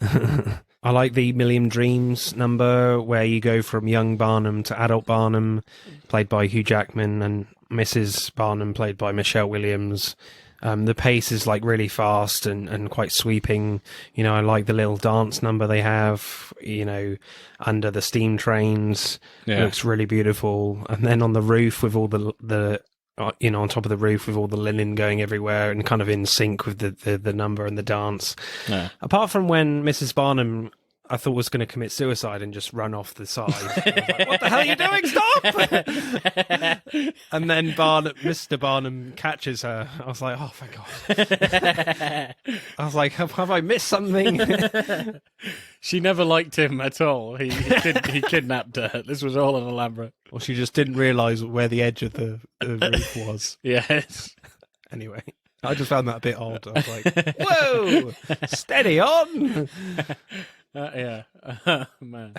I like the Million Dreams number where you go from young Barnum to adult Barnum, played by Hugh Jackman, and Mrs. Barnum, played by Michelle Williams. The pace is like really fast and quite sweeping. I like the little dance number they have, under the steam trains. It looks really beautiful. And then on the roof with all the on top of the roof with all the linen going everywhere and kind of in sync with the number and the dance. Yeah. Apart from when Mrs. Barnum, I thought, was going to commit suicide and just run off the side. Like, what the hell are you doing? Stop! And then Mr. Barnum catches her. I was like, oh, thank God. I was like, have I missed something? She never liked him at all. He kidnapped her. This was all an elaborate. Well, she just didn't realise where the edge of the roof was. Yes. Anyway, I just found that a bit odd. I was like, whoa, steady on. Man.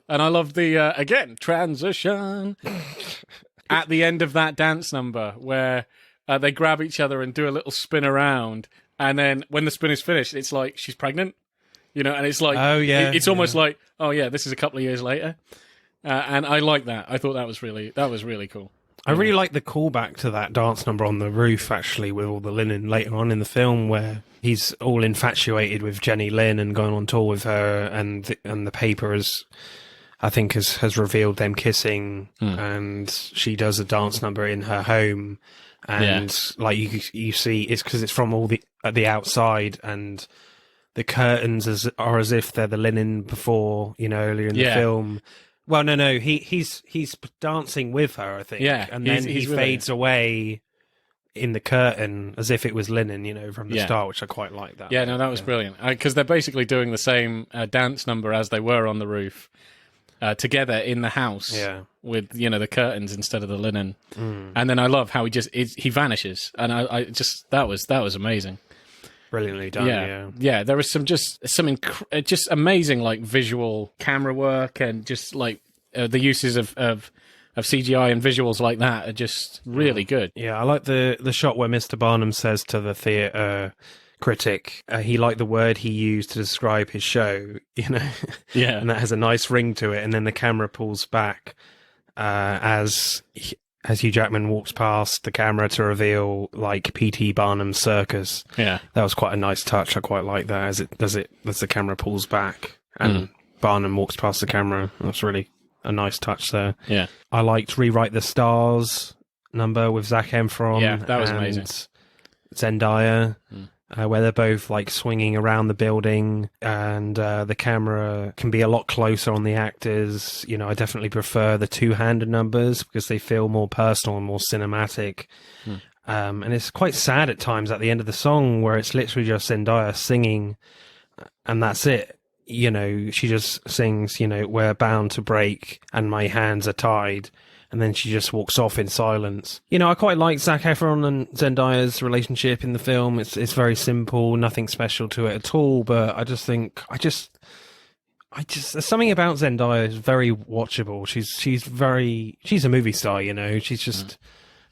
And I love the, again, transition at the end of that dance number where they grab each other and do a little spin around. And then when the spin is finished, it's like she's pregnant, and it's like, it's almost like, oh yeah, this is a couple of years later. And I like that. I thought that was really cool. I really like the callback to that dance number on the roof, actually, with all the linen later on in the film, where he's all infatuated with Jenny Lynn and going on tour with her, and the paper has revealed them kissing, and she does a dance number in her home, and like you see, it's because it's from all the outside, and the curtains are as if they're the linen before, earlier in the film. Well, no, he's dancing with her, I think. Yeah, and then he fades away in the curtain as if it was linen, from the start, which I quite like that. Yeah, no, that was brilliant. Because they're basically doing the same dance number as they were on the roof together in the house with the curtains instead of the linen, and then I love how he vanishes, and I just that was amazing. Brilliantly done. Yeah. There was some just amazing like visual camera work, and just like the uses of CGI and visuals like that are just really good. Yeah, I like the shot where Mr. Barnum says to the theatre critic he liked the word he used to describe his show, Yeah, and that has a nice ring to it. And then the camera pulls back as Hugh Jackman walks past the camera to reveal like P.T. Barnum's circus. Yeah, that was quite a nice touch. I quite like that as the camera pulls back and Barnum walks past the camera. That's really a nice touch there. Yeah, I liked Rewrite the Stars number with Zac Efron. Yeah, that was amazing. Zendaya. Where they're both like swinging around the building, and the camera can be a lot closer on the actors. I definitely prefer the two-handed numbers because they feel more personal and more cinematic. And it's quite sad at times at the end of the song where it's literally just Zendaya singing, and that's it. She just sings, we're bound to break and my hands are tied. And then she just walks off in silence. I quite like Zac Efron and Zendaya's relationship in the film. It's very simple, nothing special to it at all. But I just think, there's something about Zendaya is very watchable. She's a movie star,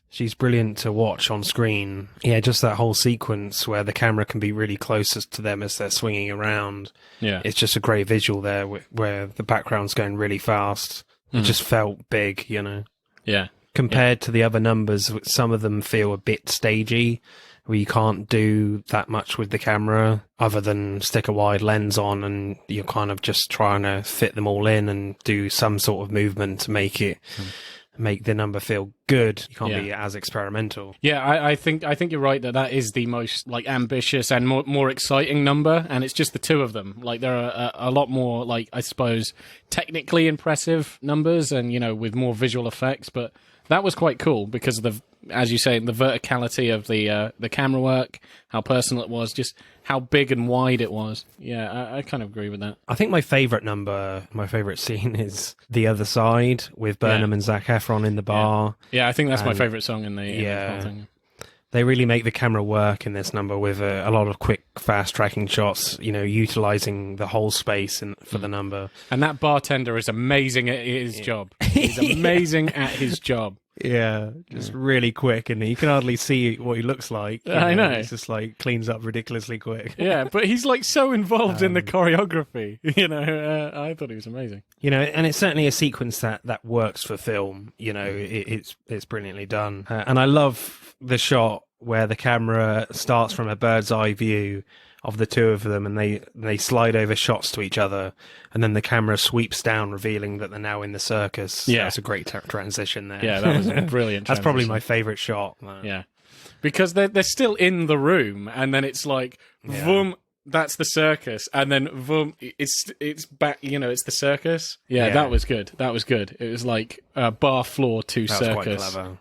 she's brilliant to watch on screen. Yeah, just that whole sequence where the camera can be really closest to them as they're swinging around. Yeah, it's just a great visual there where the background's going really fast. It just felt big, Yeah. Compared to the other numbers, some of them feel a bit stagey, where you can't do that much with the camera other than stick a wide lens on, and you're kind of just trying to fit them all in and do some sort of movement to make the number feel good. You can't be as experimental. Yeah, I think you're right that is the most like ambitious and more exciting number, and it's just the two of them. Like there are a lot more like I suppose technically impressive numbers, and with more visual effects. But that was quite cool because of as you say, the verticality of the camera work, how personal it was, just how big and wide it was. Yeah, I kind of agree with that. I think my favourite scene is The Other Side with Burnham and Zac Efron in the bar. Yeah, I think that's my favourite song in the whole thing. They really make the camera work in this number with a lot of quick, fast tracking shots, utilising the whole space for the number. And that bartender is amazing at his job. He's amazing at his job. Yeah, just really quick, and you can hardly see what he looks like. I know. He's just like cleans up ridiculously quick. Yeah, but he's like so involved in the choreography. I thought he was amazing. And it's certainly a sequence that works for film. It's brilliantly done, and I love the shot where the camera starts from a bird's eye view of the two of them, and they slide over shots to each other, and then the camera sweeps down, revealing that they're now in the circus. Yeah, that's a great transition there. Yeah, that was a brilliant. That's probably my favourite shot. Yeah, because they're still in the room, and then it's like, boom, that's the circus, and then boom, it's back. It's the circus. Yeah, that was good. That was good. It was like bar floor to circus. That was quite clever.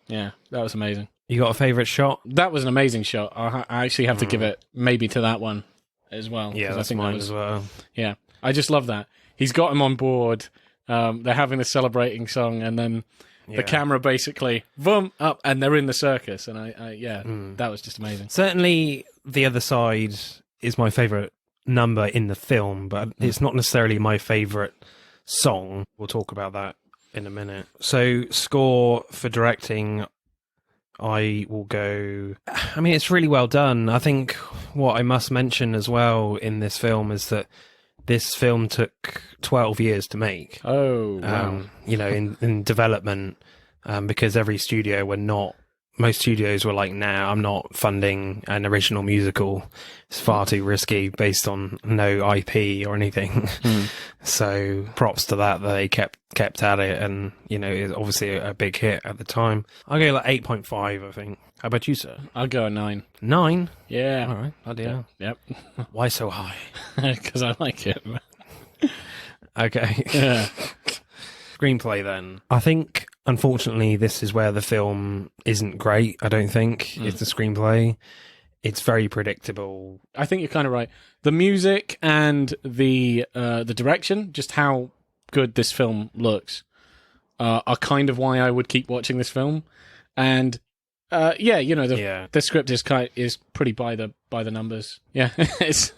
Yeah, that was amazing. You got a favourite shot? That was an amazing shot. I actually have to give it maybe to that one as well. Yeah, that's mine as well. Yeah, I just love that. He's got him on board. They're having the celebrating song, and then the camera basically, boom, up, and they're in the circus. And that was just amazing. Certainly, The Other Side is my favourite number in the film, but it's not necessarily my favourite song. We'll talk about that in a minute. So, score for directing, I will go... I mean, it's really well done. I think what I must mention as well in this film is that this film took 12 years to make. Oh, wow. In development, because every studio were not... Most studios were like, nah, I'm not funding an original musical. It's far too risky based on no IP or anything. So props to that they kept at it, and it's obviously a big hit at the time. I'll go like 8.5, I think. How about you, sir? I'll go a 9. 9? Yeah. All right. Bloody hell. Yep. Why so high? Because I like it. Okay. Yeah. Screenplay then. I think, unfortunately, this is where the film isn't great, I don't think. It's the screenplay. It's very predictable. I think you're kind of right. The music and the direction, just how good this film looks. are kind of why I would keep watching this film. And the script is pretty by the numbers. Yeah, it's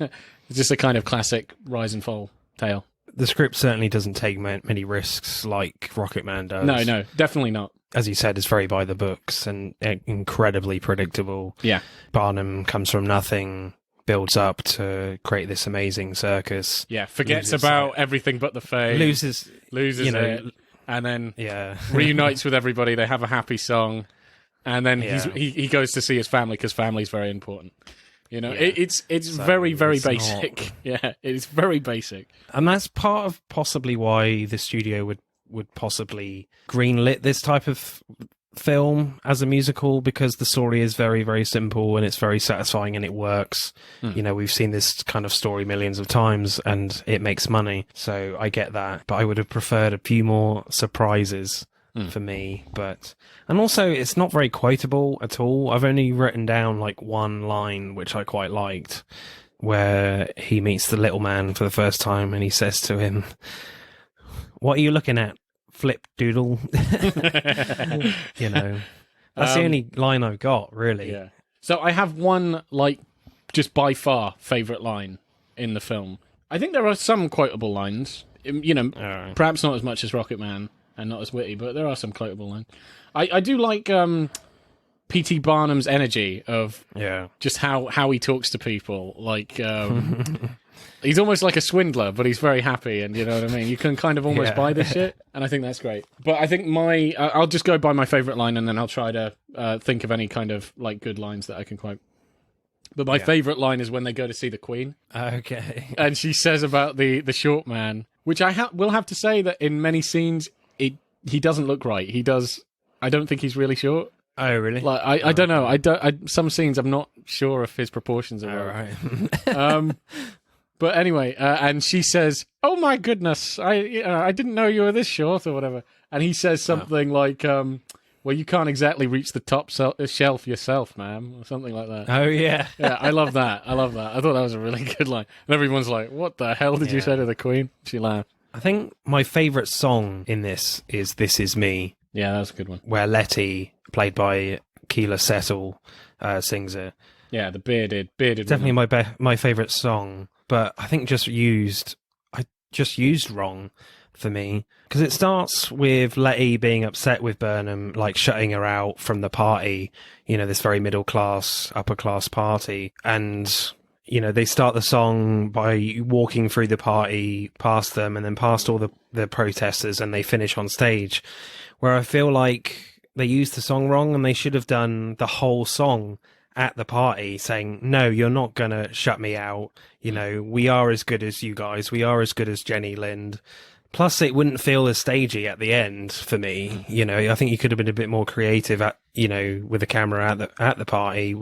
just a kind of classic rise and fall tale. The script certainly doesn't take many risks like Rocketman does. No, definitely not. As you said, it's very by the books and incredibly predictable. Yeah. Barnum comes from nothing, builds up to create this amazing circus. Yeah, forgets about everything but the Fae. Loses it, and then reunites with everybody. They have a happy song, and then he goes to see his family because family's very important. It's so very, very basic. Not... Yeah, it's very basic. And that's part of possibly why the studio would possibly greenlit this type of film as a musical, because the story is very, very simple and it's very satisfying and it works. We've seen this kind of story millions of times and it makes money. So I get that. But I would have preferred a few more surprises for me. And also it's not very quotable at all. I've only written down like one line which I quite liked, where he meets the little man for the first time and he says to him, "What are you looking at, Flip Doodle?" That's the only line I've got, really. Yeah. So I have one, just by far favourite line in the film. I think there are some quotable lines, perhaps not as much as Rocketman and not as witty, but there are some quotable lines. I do like P.T. Barnum's energy of just how he talks to people. He's almost like a swindler, but he's very happy, and you know what I mean? You can kind of almost buy this shit, and I think that's great. But I think I'll just go by my favourite line, and then I'll try to think of any kind of good lines that I can quote. But my favourite line is when they go to see the Queen. Okay. And she says about the short man, which I will have to say that in many scenes, he doesn't look right. I don't think he's really short. Oh, really? I don't know. Some scenes I'm not sure if his proportions are right. But anyway, and she says, "Oh my goodness, I didn't know you were this short," or whatever. And he says something like, "Well, you can't exactly reach the top shelf yourself, ma'am," or something like that. Oh yeah, yeah. I love that. I thought that was a really good line. And everyone's like, "What the hell did you say to the Queen?" She laughed. I think my favourite song in this is "This Is Me." Yeah, that's a good one. Where Letty, played by Keela Settle, sings it. Yeah, the bearded. Definitely my favourite song. But I think just used wrong for me, because it starts with Letty being upset with Burnham, shutting her out from the party, this very middle class, upper class party. And, they start the song by walking through the party past them and then past all the protesters, and they finish on stage, where I feel like they used the song wrong and they should have done the whole song at the party saying, "No, you're not going to shut me out. We are as good as you guys. We are as good as Jenny Lind." Plus, it wouldn't feel as stagey at the end for me. I think you could have been a bit more creative with the camera at the party,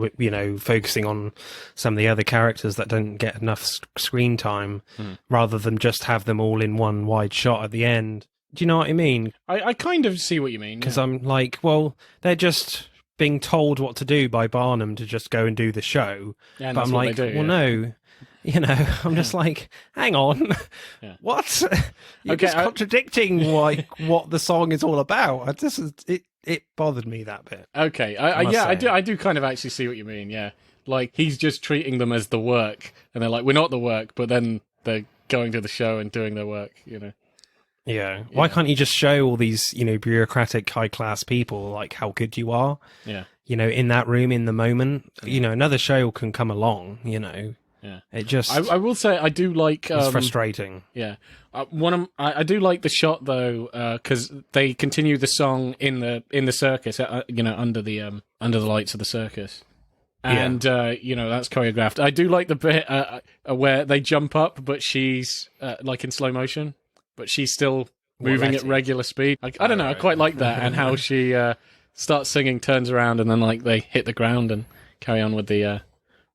focusing on some of the other characters that don't get enough screen time, rather than just have them all in one wide shot at the end. Do you know what I mean? I kind of see what you mean. Because I'm like, well, they're just being told what to do by Barnum to just go and do the show. Yeah, but I'm like, no. I'm just like, hang on. Yeah. What? You're just contradicting what the song is all about. It bothered me that bit. Okay. I do kind of actually see what you mean, yeah. He's just treating them as the work, and they're like, we're not the work, but then they're going to the show and doing their work, Yeah. Why can't you just show all these, bureaucratic, high-class people, how good you are? Yeah. In that room, in the moment. Another show can come along, Yeah. It just... I will say, I do like... it's frustrating. Yeah. I do like the shot, though, because they continue the song in the circus, under the lights of the circus. And, that's choreographed. I do like the bit where they jump up, but she's, in slow motion. But she's still moving at regular speed. I don't know. I quite like that, and how she starts singing, turns around, and then they hit the ground and carry on with the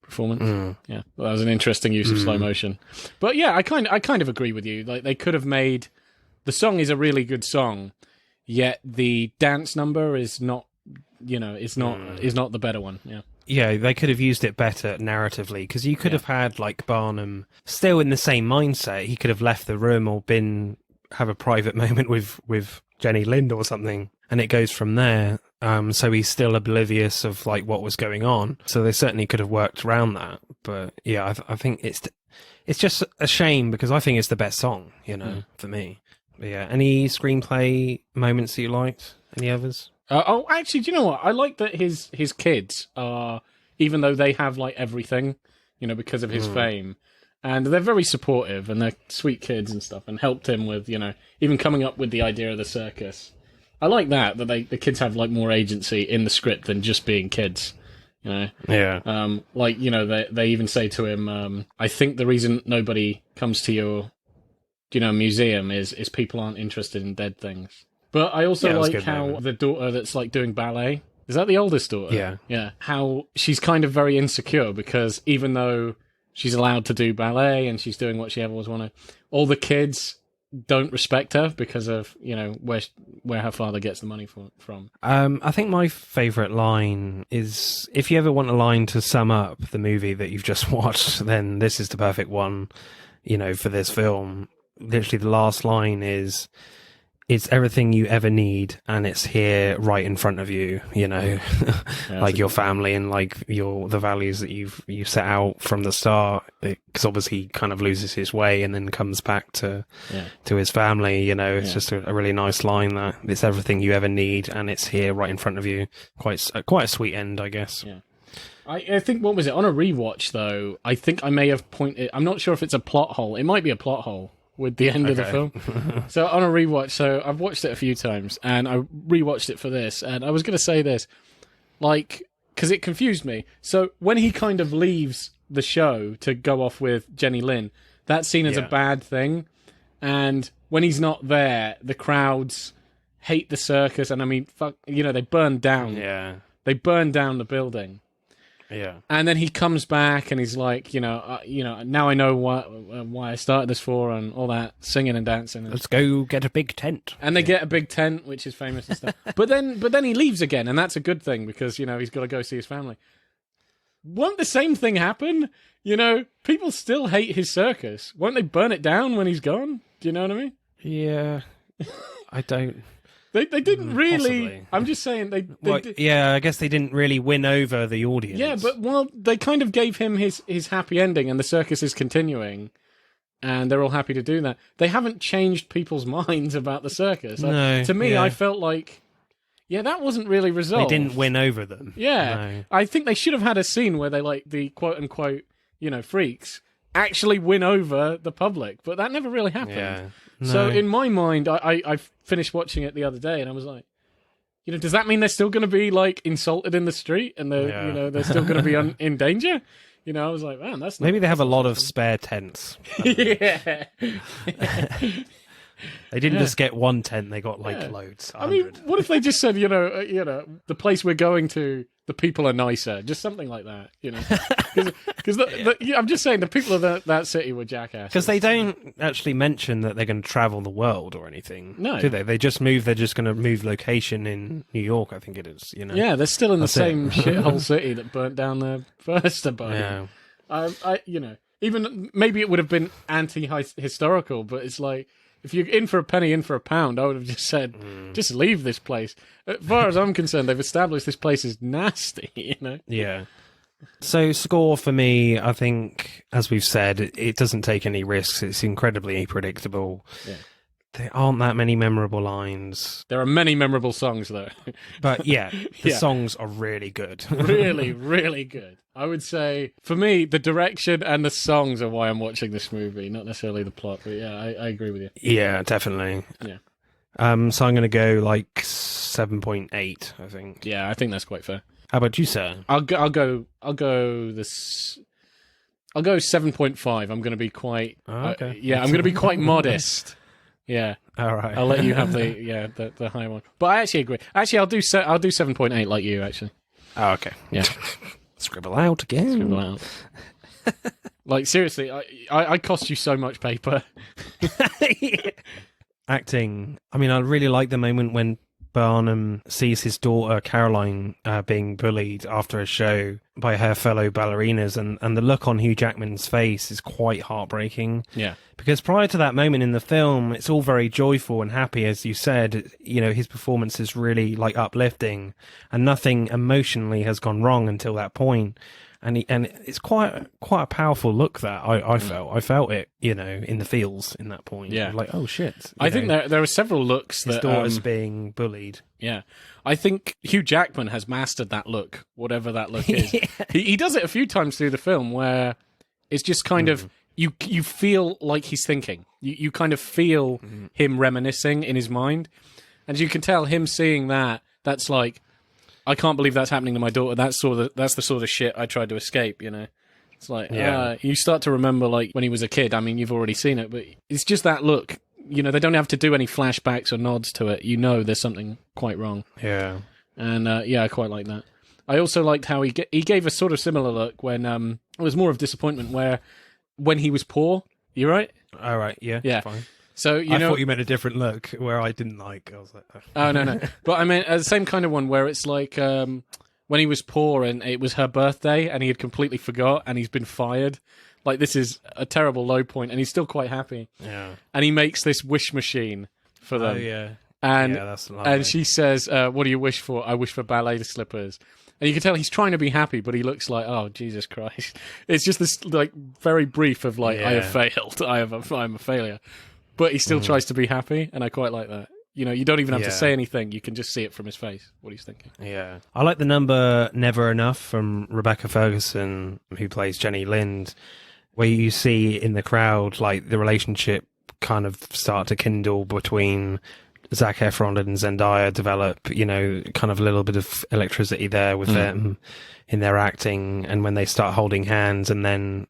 performance. Yeah, well, that was an interesting use of slow motion. But yeah, I kind of agree with you. They could have made the song is a really good song, yet the dance number is not. Is not the better one. Yeah. Yeah, they could have used it better narratively, because you could have had Barnum still in the same mindset. He could have left the room or been have a private moment with Jenny Lind or something, and it goes from there. So he's still oblivious of like what was going on. So they certainly could have worked around that. But yeah, I think it's just a shame because I think it's the best song, for me. But yeah, any screenplay moments that you liked? Any others? Actually, do you know what? I like that his kids are, even though they have like everything, because of his fame, and they're very supportive and they're sweet kids and stuff, and helped him with, even coming up with the idea of the circus. I like that the kids have like more agency in the script than just being kids. Yeah. They even say to him, I think the reason nobody comes to your, museum is people aren't interested in dead things. But I also like how the daughter that's like doing ballet, is that the oldest daughter? Yeah. Yeah. How she's kind of very insecure because even though she's allowed to do ballet and she's doing what she ever was wanted, all the kids don't respect her because of, where her father gets the money from. I think my favourite line is, if you ever want a line to sum up the movie that you've just watched, then this is the perfect one, for this film. Literally the last line is, it's everything you ever need and it's here right in front of you, like your family and like the values that you set out from the start, because obviously he kind of loses his way and then comes back to his family, it's just a really nice line that it's everything you ever need and it's here right in front of you. Quite a sweet end, I guess. Yeah. I think, what was it, on a rewatch though, I think I may have pointed, I'm not sure if it's a plot hole, it might be a plot hole with the end of the film. So on a rewatch, so I've watched it a few times, and I rewatched it for this, and I was going to say this, because it confused me. So when he kind of leaves the show to go off with Jenny Lin, that's seen as a bad thing, and when he's not there, the crowds hate the circus, and I mean, they burn down. Yeah. They burn down the building. Yeah, and then he comes back and he's like, now I know why I started this for, and all that singing and dancing. Let's go get a big tent. And they get a big tent, which is famous and stuff. but then he leaves again, and that's a good thing because he's got to go see his family. Won't the same thing happen? People still hate his circus. Won't they burn it down when he's gone? Do you know what I mean? Yeah, I don't. They didn't really. Possibly. I'm just saying they yeah, I guess they didn't really win over the audience. Yeah, but they kind of gave him his happy ending, and the circus is continuing, and they're all happy to do that. They haven't changed people's minds about the circus. No, to me, I felt like, that wasn't really resolved. They didn't win over them. Yeah, no. I think they should have had a scene where they the quote unquote freaks actually win over the public, but that never really happened. Yeah. No. So in my mind, I finished watching it the other day, and I was like, does that mean they're still going to be like insulted in the street, and they're still going to be in danger? I was like, man, that's maybe they have a lot of spare tents. Yeah. They didn't just get one tent; they got like loads. 100. I mean, what if they just said, the place we're going to, the people are nicer, just something like that, Because I'm just saying, the people of that city were jackasses. Because they don't actually mention that they're going to travel the world or anything, no, do they? They just move. They're just going to move location in New York, I think it is. Yeah, they're still in the same shithole city that burnt down their first abode. Yeah, even maybe it would have been anti-historical, but it's like, if you're in for a penny, in for a pound, I would have just said, just leave this place. As far as I'm concerned, they've established this place is nasty, Yeah. So score for me, I think, as we've said, it doesn't take any risks. It's incredibly predictable. Yeah. There aren't that many memorable lines. There are many memorable songs, though. But yeah, the songs are really good. Really, really good. I would say, for me, the direction and the songs are why I'm watching this movie, not necessarily the plot. But yeah, I agree with you. Yeah, definitely. Yeah. So I'm going to go like 7.8, I think. Yeah, I think that's quite fair. How about you, sir? I'll go 7.5. I'm going to be quite. Okay. I'm going to be quite modest. Yeah. All right. I'll let you have the high one. But I actually agree. Actually, I'll do 7.8 like you. Actually. Oh, okay. Yeah. Scribble out again. Scribble out. Like, seriously, I cost you so much paper. Acting. I mean, I really like the moment when Barnum sees his daughter Caroline being bullied after a show by her fellow ballerinas, and the look on Hugh Jackman's face is quite heartbreaking. Yeah. Because prior to that moment in the film, it's all very joyful and happy, as you said. You know, his performance is really like uplifting, and nothing emotionally has gone wrong until that point. And it's quite a powerful look that I felt it, you know, in the feels in that point. Yeah. Like, oh shit. I think there are several looks his that daughter's being bullied. Yeah. I think Hugh Jackman has mastered that look, whatever that look is. He does it a few times through the film where it's just kind of you feel like he's thinking. You kind of feel him reminiscing in his mind. And you can tell him seeing that's like, I can't believe that's happening to my daughter. That's the sort of shit I tried to escape, you know? It's like, you start to remember, like, when he was a kid. I mean, you've already seen it, but it's just that look. You know, they don't have to do any flashbacks or nods to it. You know there's something quite wrong. Yeah. And, I quite like that. I also liked how he gave a sort of similar look when it was more of disappointment where when he was poor. You right? All right, yeah. Fine. So, I thought you meant a different look where I didn't like. I was like, oh, no. But I mean, the same kind of one where it's like when he was poor and it was her birthday and he had completely forgot and he's been fired. Like, this is a terrible low point and he's still quite happy. Yeah. And he makes this wish machine for them. Oh, yeah. And, that's lovely. and she says, what do you wish for? I wish for ballet slippers. And you can tell he's trying to be happy, but he looks like, oh, Jesus Christ. It's just this, like, very brief of, like, I have failed. I'm a failure. But he still tries to be happy, and I quite like that. You know, you don't even have to say anything. You can just see it from his face, what he's thinking. Yeah. I like the number Never Enough from Rebecca Ferguson, who plays Jenny Lind, where you see in the crowd, like, the relationship kind of start to kindle between Zac Efron and Zendaya develop, you know, kind of a little bit of electricity there with them in their acting, and when they start holding hands, and then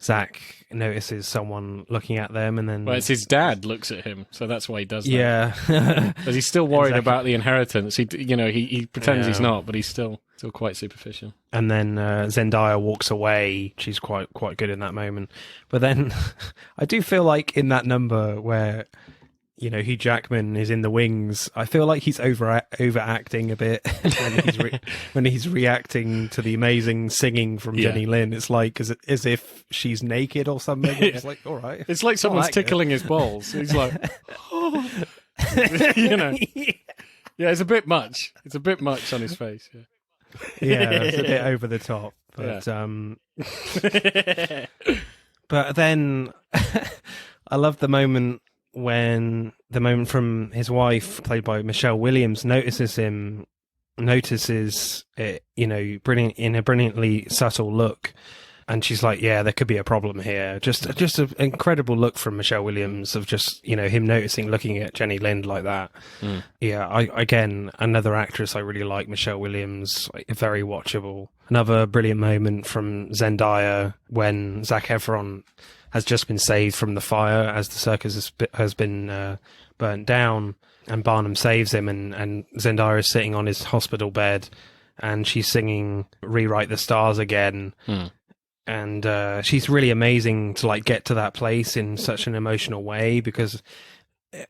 Zac notices someone looking at them, and then... Well, it's his dad looks at him, so that's why he does that. Yeah. Because he's still worried about the inheritance. He pretends he's not, but he's still quite superficial. And then Zendaya walks away. She's quite good in that moment. But then I do feel like in that number where, you know, Hugh Jackman is in the wings, I feel like he's overacting a bit when he's reacting to the amazing singing from Jenny Lin. It's like as if she's naked or something. It's like, all right. It's like someone's tickling his balls. He's like, oh. You know. Yeah, it's a bit much. It's a bit much on his face. Yeah, it's a bit over the top. But but then I love the moment from his wife, played by Michelle Williams, notices it, you know, in a brilliantly subtle look, and she's like, yeah, there could be a problem here. Just an incredible look from Michelle Williams of just, you know, him looking at Jenny Lind like that. Yeah, again, another actress I really like, Michelle Williams, very watchable. Another brilliant moment from Zendaya when Zac Efron has just been saved from the fire as the circus has been burnt down, and Barnum saves him, and Zendaya is sitting on his hospital bed, and she's singing "Rewrite the Stars Again," and she's really amazing to like get to that place in such an emotional way, because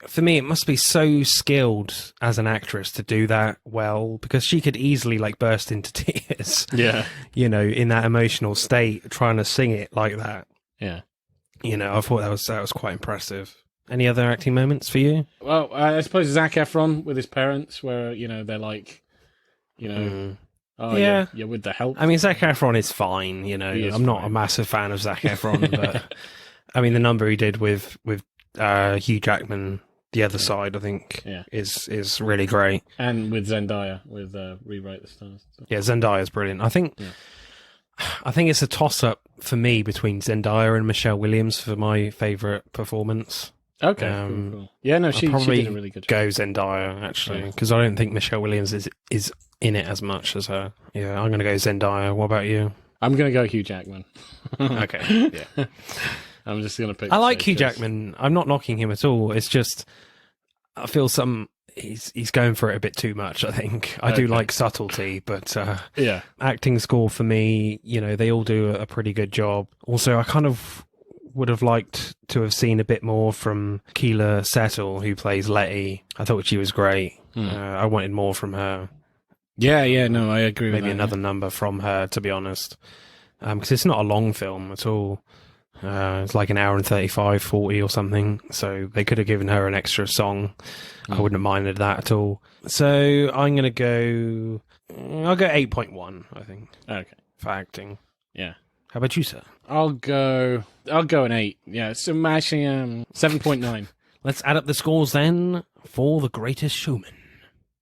for me it must be so skilled as an actress to do that well, because she could easily like burst into tears. Yeah, you know, in that emotional state, trying to sing it like that. Yeah. You know, I thought that was quite impressive. Any other acting moments for you? Well, I suppose Zac Efron with his parents, where, you know, they're like, you know, oh yeah, with the help. I mean, Zac Efron is fine. You know, I'm not a massive fan of Zac Efron, but I mean, the number he did with Hugh Jackman, The Other Side, I think, is really great. And with Zendaya, with Rewrite the Stars. Yeah, Zendaya is brilliant. I think it's a toss-up for me between Zendaya and Michelle Williams for my favourite performance. Okay, cool. Yeah, no, she did a really good job. Go Zendaya, actually, because I don't think Michelle Williams is in it as much as her. Yeah, I'm going to go Zendaya. What about you? I'm going to go Hugh Jackman. Okay, yeah. I'm just going to pick... I like Hugh Jackman. I'm not knocking him at all. It's just, I feel he's going for it a bit too much, I think. I do like subtlety, but acting score for me, you know, they all do a pretty good job. Also, I kind of would have liked to have seen a bit more from Keela Settle, who plays Letty. I thought she was great. I wanted more from her. Yeah, no, I agree with that. Maybe another number from her, to be honest. Because it's not a long film at all. It's like an hour and 35, 40 or something. So they could have given her an extra song. I wouldn't have minded that at all. So I'm going to go... I'll go 8.1, I think. Okay. For acting. Yeah. How about you, sir? I'll go an 8. Yeah, so actually 7.9. Let's add up the scores then for The Greatest Showman.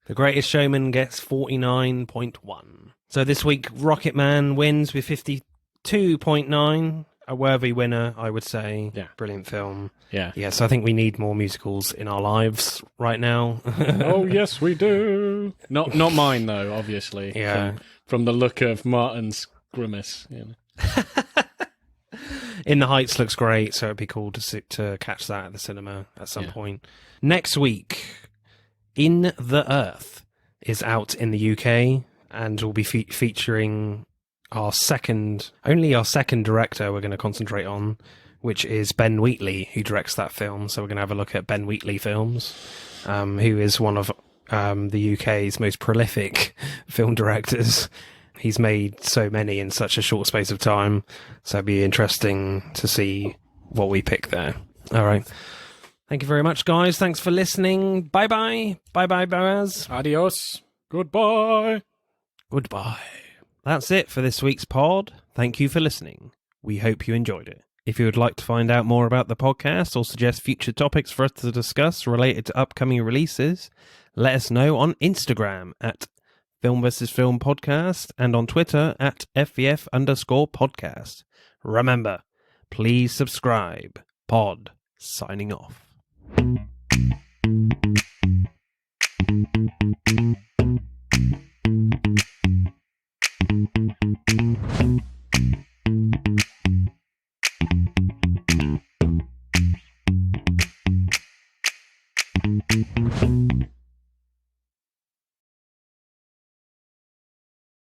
The Greatest Showman gets 49.1. So this week, Rocket Man wins with 52.9. A worthy winner, I would say. Yeah. Brilliant film. Yeah. Yes, I think we need more musicals in our lives right now. Oh, yes, we do. Not mine, though, obviously. Yeah. From the look of Martin's grimace. You know. In the Heights looks great, so it'd be cool to catch that at the cinema at some point. Next week, In the Earth is out in the UK and will be featuring our second director we're going to concentrate on, which is Ben Wheatley, who directs that film. So we're going to have a look at Ben Wheatley films, who is one of the UK's most prolific film directors. He's made so many in such a short space of time, so it'd be interesting to see what we pick there. All right. Thank you very much, guys. Thanks for listening. Bye-bye. Bye-bye, Boaz. Adios. Goodbye. Goodbye. That's it for this week's pod. Thank you for listening. We hope you enjoyed it. If you would like to find out more about the podcast or suggest future topics for us to discuss related to upcoming releases, let us know on Instagram at Film vs. Film Podcast and on Twitter at FVF_podcast. Remember, please subscribe. Pod signing off.